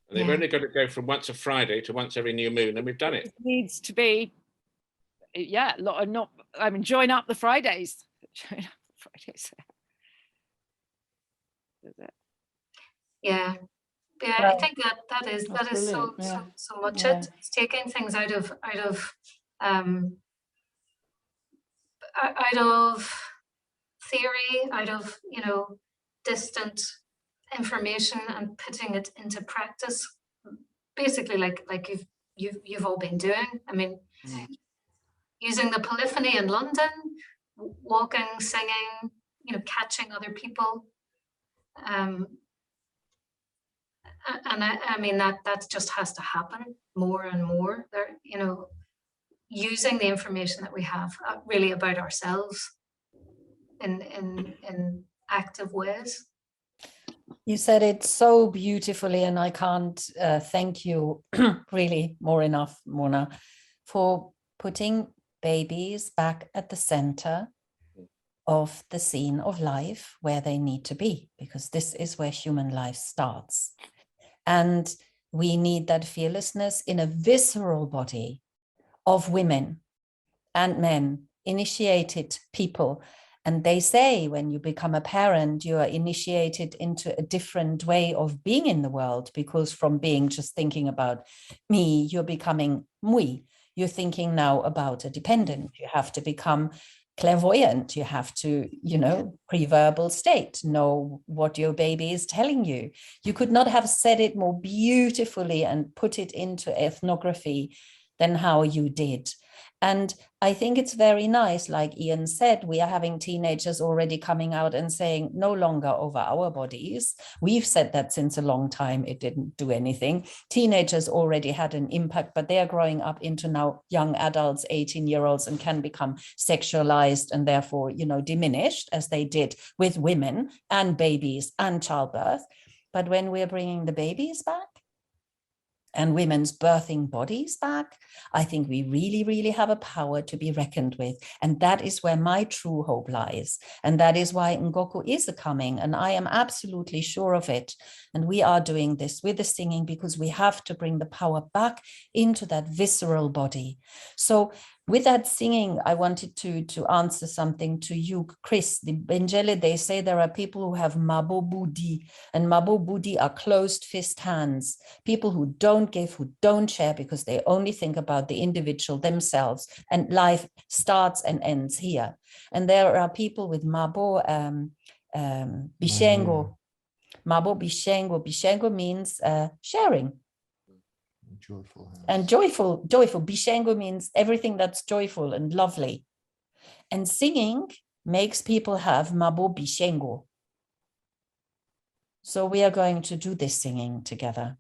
C: And they've only got to go from once a Friday to once every new moon, and we've done it.
A: It needs to be, yeah, not, I mean, join up the Fridays. Join up the Fridays.
B: Yeah. Yeah,
E: Well,
B: I think that is so
E: brilliant, yeah.
B: so much
E: Yeah.
B: it's taking things out of theory, out of, you know, distant information, and putting it into practice, basically like you've all been doing. I mean, using the polyphony in London, walking, singing, you know, catching other people. And I mean, that just has to happen more and more. There, you know, using the information that we have really about ourselves in active ways.
H: You said it so beautifully, and I can't thank you really more enough, Morna, for putting babies back at the center of the scene of life where they need to be, because this is where human life starts. And we need that fearlessness in a visceral body of women and men, initiated people. And they say when you become a parent, you are initiated into a different way of being in the world, because from being just thinking about me, you're becoming mui. You're thinking now about a dependent. You have to become clairvoyant. You have to, you know, pre-verbal state, know what your baby is telling you. You could not have said it more beautifully and put it into ethnography than how you did. And I think it's very nice, like Ian said, we are having teenagers already coming out and saying no longer over our bodies. We've said that since a long time, it didn't do anything. Teenagers already had an impact, but they are growing up into now young adults, 18-year-olds, and can become sexualized and therefore, you know, diminished, as they did with women and babies and childbirth. But when we're bringing the babies back, and women's birthing bodies back, I think we really, really have a power to be reckoned with. And that is where my true hope lies. And that is why Ngoku is coming. And I am absolutely sure of it. And we are doing this with the singing, because we have to bring the power back into that visceral body. So with that singing, I wanted to answer something to you, Chris. The Benjele, they say there are people who have mabo budi, and mabo budi are closed fist hands, people who don't give, who don't share, because they only think about the individual themselves, and life starts and ends here. And there are people with mabo bishengo. Mabo bishengo. Bishengo means sharing.
D: Joyful.
H: And joyful. Bishengo means everything that's joyful and lovely. And singing makes people have mabo bishengo. So we are going to do this singing together.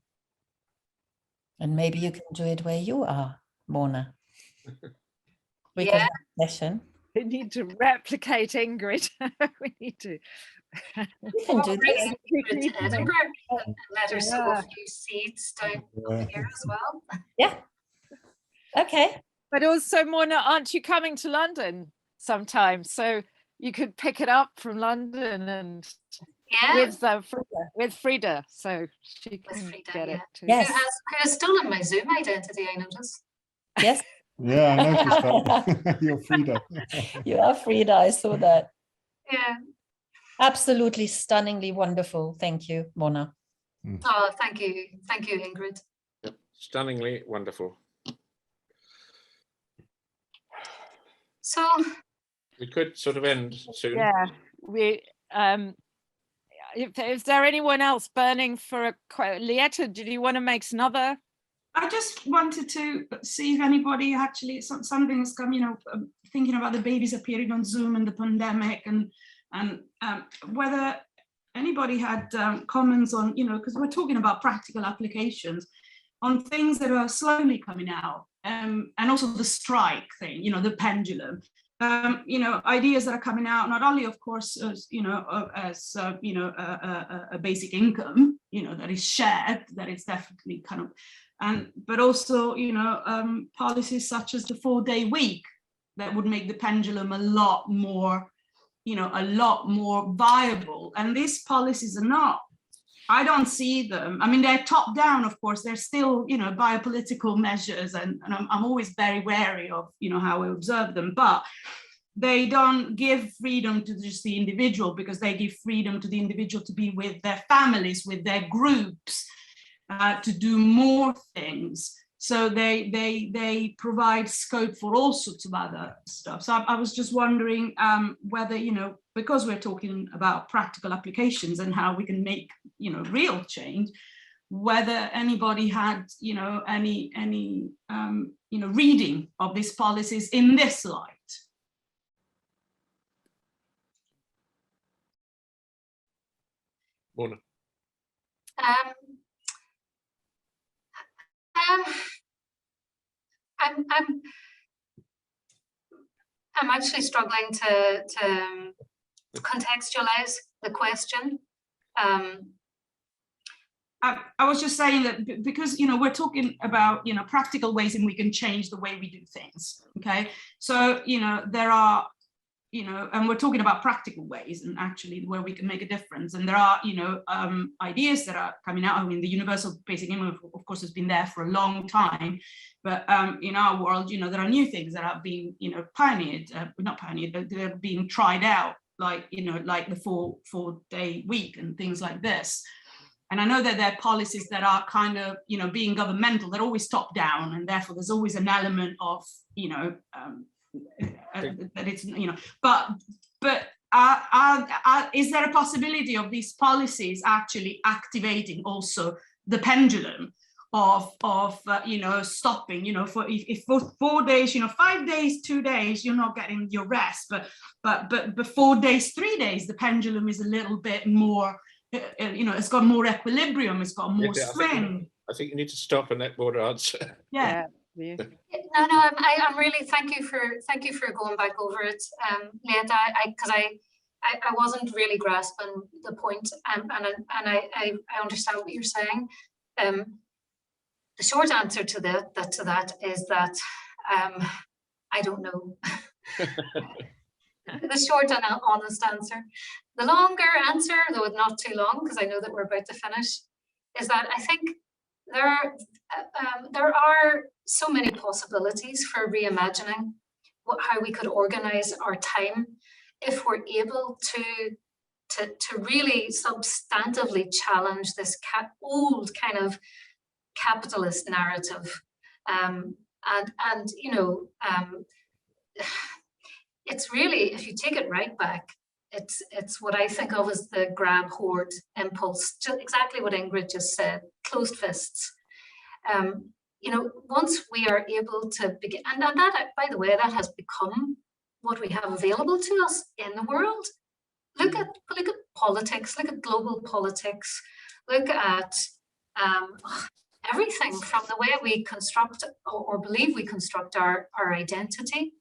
H: And maybe you can do it where you are, Morna. We can have a session.
A: We need to replicate Ingrid. We need to.
H: You can do this.
B: To Edinburgh, and let her sow a few seeds down here as well.
H: Yeah. Okay.
A: But also, Morna, aren't you coming to London sometime? So you could pick it up from London and with Frida, so she can get it too.
H: Yes.
B: Who has stolen my Zoom identity, I notice.
H: Yes.
D: Yeah, I noticed that. You're Frida.
H: You are Frida. I saw that.
B: Yeah.
H: Absolutely stunningly wonderful. Thank you, Morna.
B: Oh, thank you. Thank you, Ingrid.
C: Yep. Stunningly wonderful.
B: So
C: We could sort of end soon.
A: Yeah, we. Is there anyone else burning for a quote? Lieta, did you want to make another?
F: I just wanted to see if anybody actually, something has come, you know, thinking about the babies appearing on Zoom and the pandemic, and whether anybody had comments on, you know, because we're talking about practical applications on things that are slowly coming out, and also the strike thing, you know, the pendulum. You know, ideas that are coming out, not only, of course, as, you know, a basic income, you know, that is shared, that is definitely kind of, but also, you know, policies such as the 4-day week that would make the pendulum a lot more, you know, a lot more viable. And these policies are not, I don't see them. I mean, they're top down, of course, they're still, you know, biopolitical measures, and I'm always very wary of, you know, how we observe them, but they don't give freedom to just the individual, because they give freedom to the individual to be with their families, with their groups, to do more things. So they provide scope for all sorts of other stuff. So I was just wondering whether, you know, because we're talking about practical applications and how we can make, you know, real change, whether anybody had, you know, any you know, reading of these policies in this light.
C: Morna.
B: I'm actually struggling to contextualize the question.
F: I was just saying that because, you know, we're talking about, you know, practical ways in we can change the way we do things. Okay, so, you know, there are, you know, and we're talking about practical ways and actually where we can make a difference. And there are, you know, ideas that are coming out. I mean, the universal basic income, of course, has been there for a long time. But in our world, you know, there are new things that are being, you know, pioneered, not pioneered, but they're being tried out, like, you know, like the four-day week and things like this. And I know that there are policies that are kind of, you know, being governmental, they're always top down, and therefore there's always an element of, you know, that it's, you know, but is there a possibility of these policies actually activating also the pendulum of you know, stopping, you know, for if for 4 days, you know, 5 days, 2 days, you're not getting your rest, but 4 days, 3 days, the pendulum is a little bit more, you know, it's got more equilibrium, it's got more swing.
C: I think you need to stop and let Morna answer.
F: Yeah.
B: No, I'm really, thank you for going back over it, Lieta, because I wasn't really grasping the point, and I understand what you're saying. The short answer to that is that I don't know. The short and honest answer. The longer answer, though not too long, because I know that we're about to finish, is that I think there are so many possibilities for reimagining how we could organize our time if we're able to really substantively challenge this old kind of capitalist narrative, and you know, it's really, if you take it right back, it's what I think of as the grab hoard impulse, just exactly what Ingrid just said, closed fists. You know, once we are able to begin, and that, by the way, that has become what we have available to us in the world. Look at politics, look at global politics, look at everything from the way we construct or believe we construct our identity,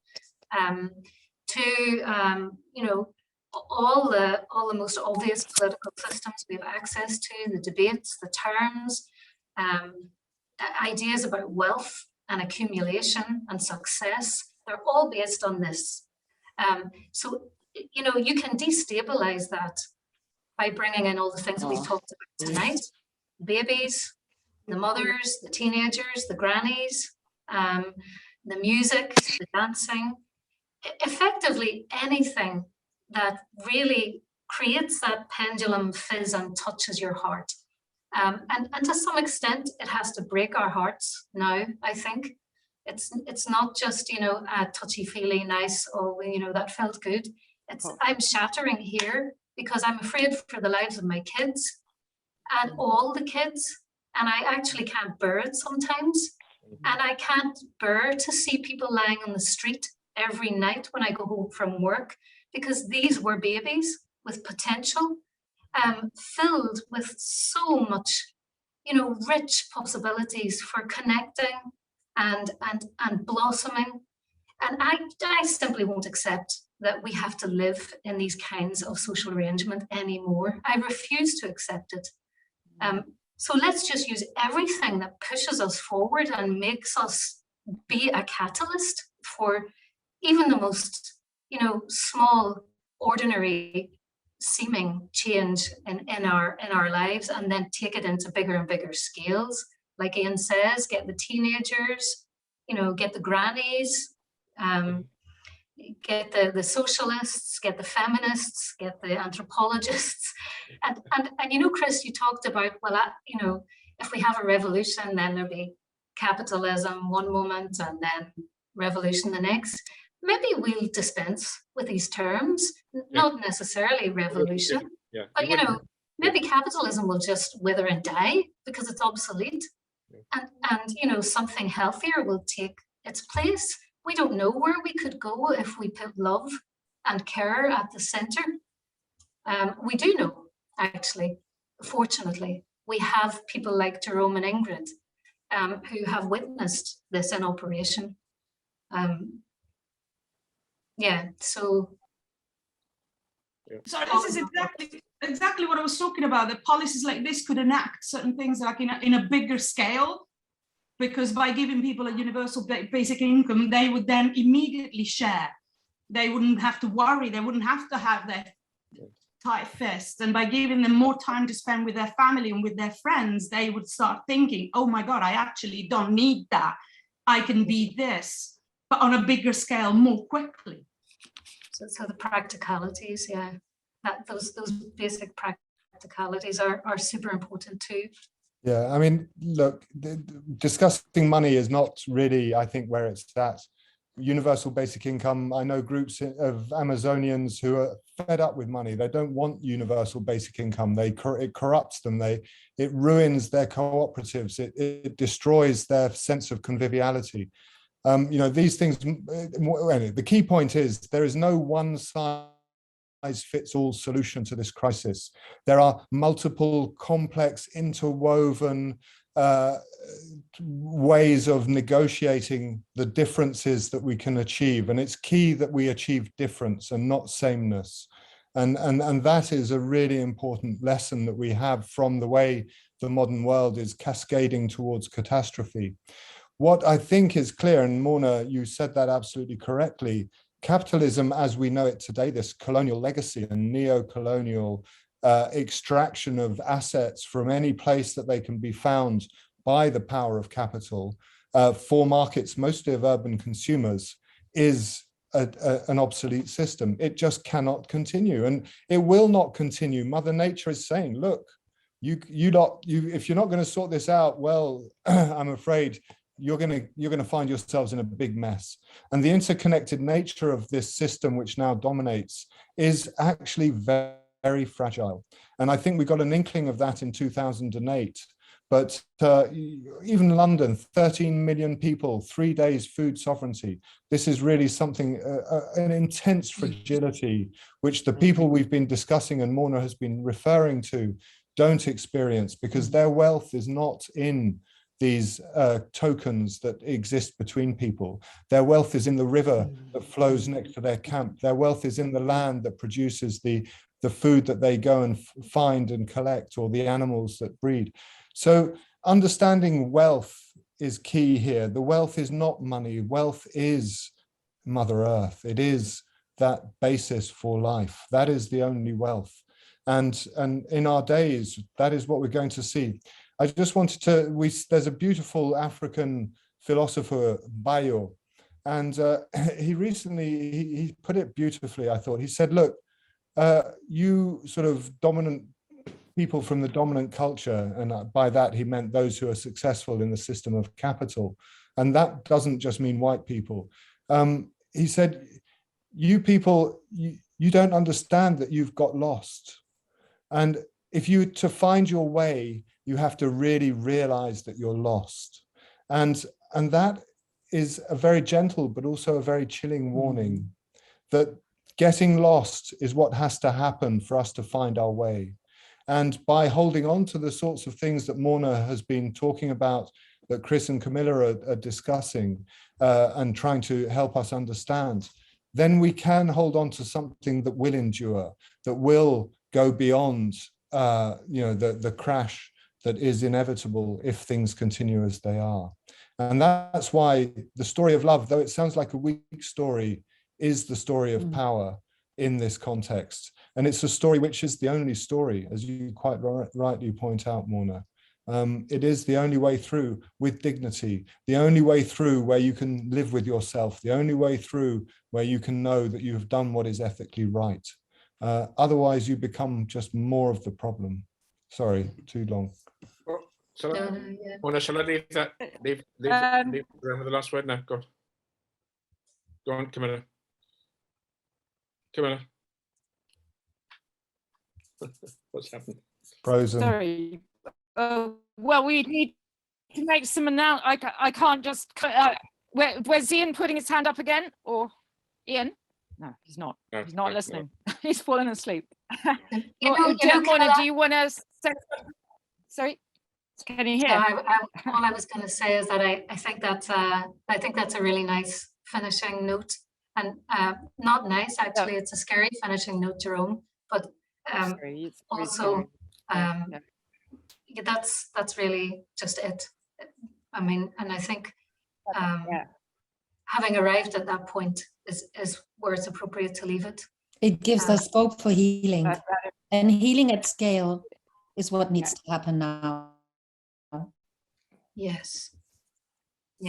B: to you know, all the most obvious political systems we have access to, the debates, the terms, ideas about wealth and accumulation and success. They're all based on this. So, you know, you can destabilize that by bringing in all the things that we've talked about tonight: babies, the mothers, the teenagers, the grannies, the music, the dancing, effectively anything that really creates that pendulum fizz and touches your heart. And to some extent, it has to break our hearts now, I think, It's not just, you know, a touchy-feely, nice, oh, you know, that felt good. I'm shattering here because I'm afraid for the lives of my kids and all the kids, and I actually can't bear it sometimes. And I can't bear to see people lying on the street every night when I go home from work, because these were babies with potential, filled with so much, you know, rich possibilities for connecting and blossoming. And I simply won't accept that we have to live in these kinds of social arrangement anymore. I refuse to accept it. So let's just use everything that pushes us forward and makes us be a catalyst for even the most, you know, small, ordinary seeming change in our lives, and then take it into bigger and bigger scales. Like Ian says, get the teenagers, you know, get the grannies, get the socialists, get the feminists, get the anthropologists. And you know, Chris, you talked about, well, you know, if we have a revolution, then there'll be capitalism one moment and then revolution the next. Maybe we'll dispense with these terms, not necessarily revolution, but, you know, maybe capitalism will just wither and die because it's obsolete. And you know, something healthier will take its place. We don't know where we could go if we put love and care at the center. We do know, actually, fortunately. We have people like Jerome and Ingrid who have witnessed this in operation. Yeah, so.
F: So this is exactly what I was talking about, that policies like this could enact certain things like in a bigger scale, because by giving people a universal basic income, they would then immediately share. They wouldn't have to worry, they wouldn't have to have their tight fists. And by giving them more time to spend with their family and with their friends, they would start thinking, oh my God, I actually don't need that. I can be this, but on a bigger scale more quickly.
B: So the practicalities, yeah, those basic practicalities are super important too.
D: Yeah, I mean, look, discussing money is not really, I think, where it's at. Universal basic income, I know groups of Amazonians who are fed up with money. They don't want universal basic income. It corrupts them. It ruins their cooperatives. It destroys their sense of conviviality. You know, these things, the key point is there is no one size fits all solution to this crisis. There are multiple complex interwoven ways of negotiating the differences that we can achieve, and it's key that we achieve difference and not sameness, and that is a really important lesson that we have from the way the modern world is cascading towards catastrophe. What I think is clear, and Morna, you said that absolutely correctly, capitalism as we know it today, this colonial legacy and neo-colonial extraction of assets from any place that they can be found by the power of capital for markets, mostly of urban consumers, is an obsolete system. It just cannot continue, and it will not continue. Mother Nature is saying, look, if you're not going to sort this out, well, I'm afraid you're going to find yourselves in a big mess. And the interconnected nature of this system, which now dominates, is actually very, very fragile. And I think we got an inkling of that in 2008. But even London, 13 million people, 3 days food sovereignty. This is really something, an intense fragility, which the people we've been discussing and Morna has been referring to don't experience, because their wealth is not in these tokens that exist between people. Their wealth is in the river that flows next to their camp. Their wealth is in the land that produces the food that they go and find and collect, or the animals that breed. So understanding wealth is key here. The wealth is not money. Wealth is Mother Earth. It is that basis for life. That is the only wealth. And in our days, that is what we're going to see. I just wanted to, there's a beautiful African philosopher, Piro, and he recently, he put it beautifully, I thought. He said, look, you sort of dominant people from the dominant culture, and by that he meant those who are successful in the system of capital, And that doesn't just mean white people. He said, you people, you don't understand that you've got lost. And if you to find your way, you have to really realize that you're lost. And that is a very gentle, but also a very chilling warning that getting lost is what has to happen for us to find our way. And by holding on to the sorts of things that Morna has been talking about, that Chris and Camilla are discussing and trying to help us understand, then we can hold on to something that will endure, that will go beyond the crash that is inevitable if things continue as they are. And that's why the story of love, though it sounds like a weak story, is the story of power in this context. And it's a story which is the only story, as you quite rightly point out, Morna. It is the only way through with dignity, the only way through where you can live with yourself, the only way through where you can know that you have done what is ethically right. Otherwise, you become just more of the problem. Sorry, too long.
C: Well, shall I leave that? Leave around with the last word now. Go on, Camilla. Camilla. What's happened?
D: Frozen.
A: Sorry. Well, we need to make some announcement. I can't just. Where's Ian putting his hand up again? Or Ian? No, he's not.
C: No,
A: he's not
C: no,
A: listening. He's fallen asleep.
B: Camilla,
A: do you want to say something? Sorry, can you hear?
B: All I was going to say is that I think that's a really nice finishing note, and not nice actually. It's a scary finishing note, Jerome. But also, that's really just it. I mean, and I think having arrived at that point is where it's appropriate to leave it.
H: It gives us scope for healing, and healing at scale is what needs to happen now.
B: Yes.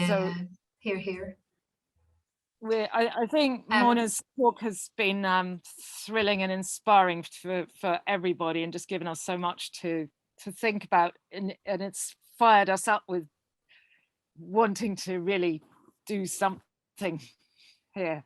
A: So,
B: here.
A: I think Morna's talk has been thrilling and inspiring for everybody, and just given us so much to think about, and it's fired us up with wanting to really do something here.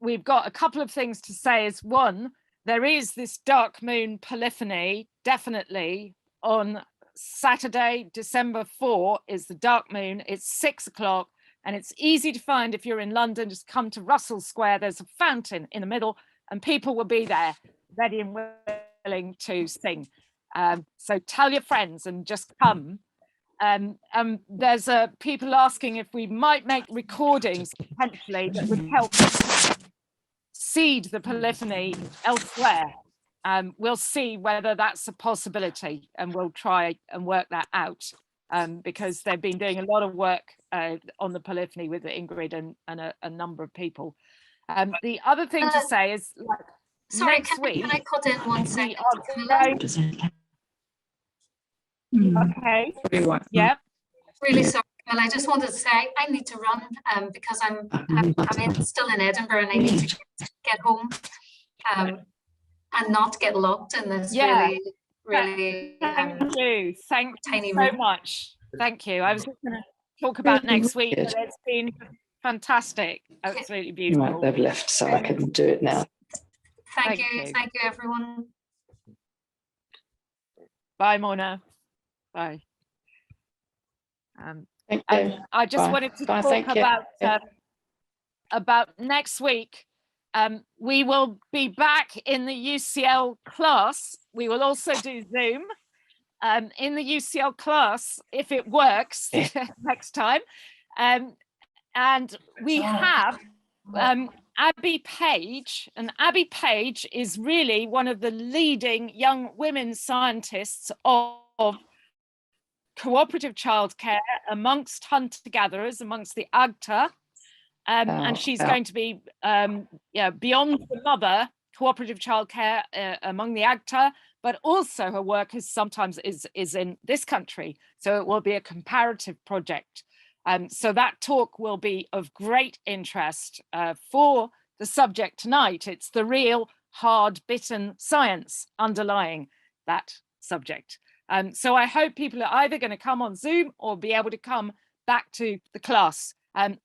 A: We've got a couple of things to say. Is one, there is this dark moon polyphony, definitely on Saturday, December 4 is the dark moon. It's 6 o'clock. And it's easy to find if you're in London. Just come to Russell Square. There's a fountain in the middle, and people will be there, ready and willing to sing. So tell your friends and just come. There's people asking if we might make recordings potentially that would help seed the polyphony elsewhere. We'll see whether that's a possibility, and we'll try and work that out. Because they've been doing a lot of work on the polyphony with Ingrid and a number of people. The other thing to say is,
B: sorry,
A: next week.
B: Can I cut in 1 second?
A: Okay. Yeah.
B: Really sorry. Well, I just wanted to say I need to run because I'm still in Edinburgh and I need to get home and not get locked in this really
A: thank you
B: tiny
A: so
B: room.
A: much. Thank you. I was just going to talk about next week, but it's been fantastic. Absolutely beautiful.
I: Right, they've left, so I can do it now.
B: Thank you everyone.
A: Bye, Morna. Bye.
I: Thank you.
A: I just wanted to talk about next week. We will be back in the UCL class. We will also do Zoom in the UCL class if it works next time. And we have Abby Page, and Abby Page is really one of the leading young women scientists of cooperative childcare amongst hunter-gatherers, amongst the Agta. And she's going to be beyond the mother, cooperative childcare among the Agta, but also her work is sometimes in this country. So it will be a comparative project. So that talk will be of great interest for the subject tonight. It's the real hard-bitten science underlying that subject. So I hope people are either going to come on Zoom or be able to come back to the class. And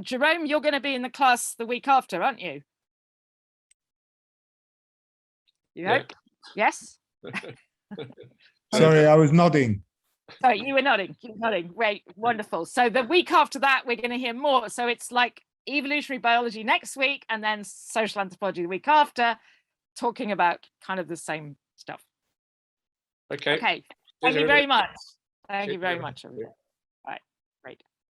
A: Jerome, you're going to be in the class the week after, aren't you? You hope? Yes?
D: Sorry, I was nodding.
A: Sorry, you were nodding. You were nodding. Great, wonderful. So the week after that, we're going to hear more. So it's like evolutionary biology next week, and then social anthropology the week after, talking about kind of the same stuff.
C: Okay.
A: Okay. Thank you very much. Thank you very much, everybody.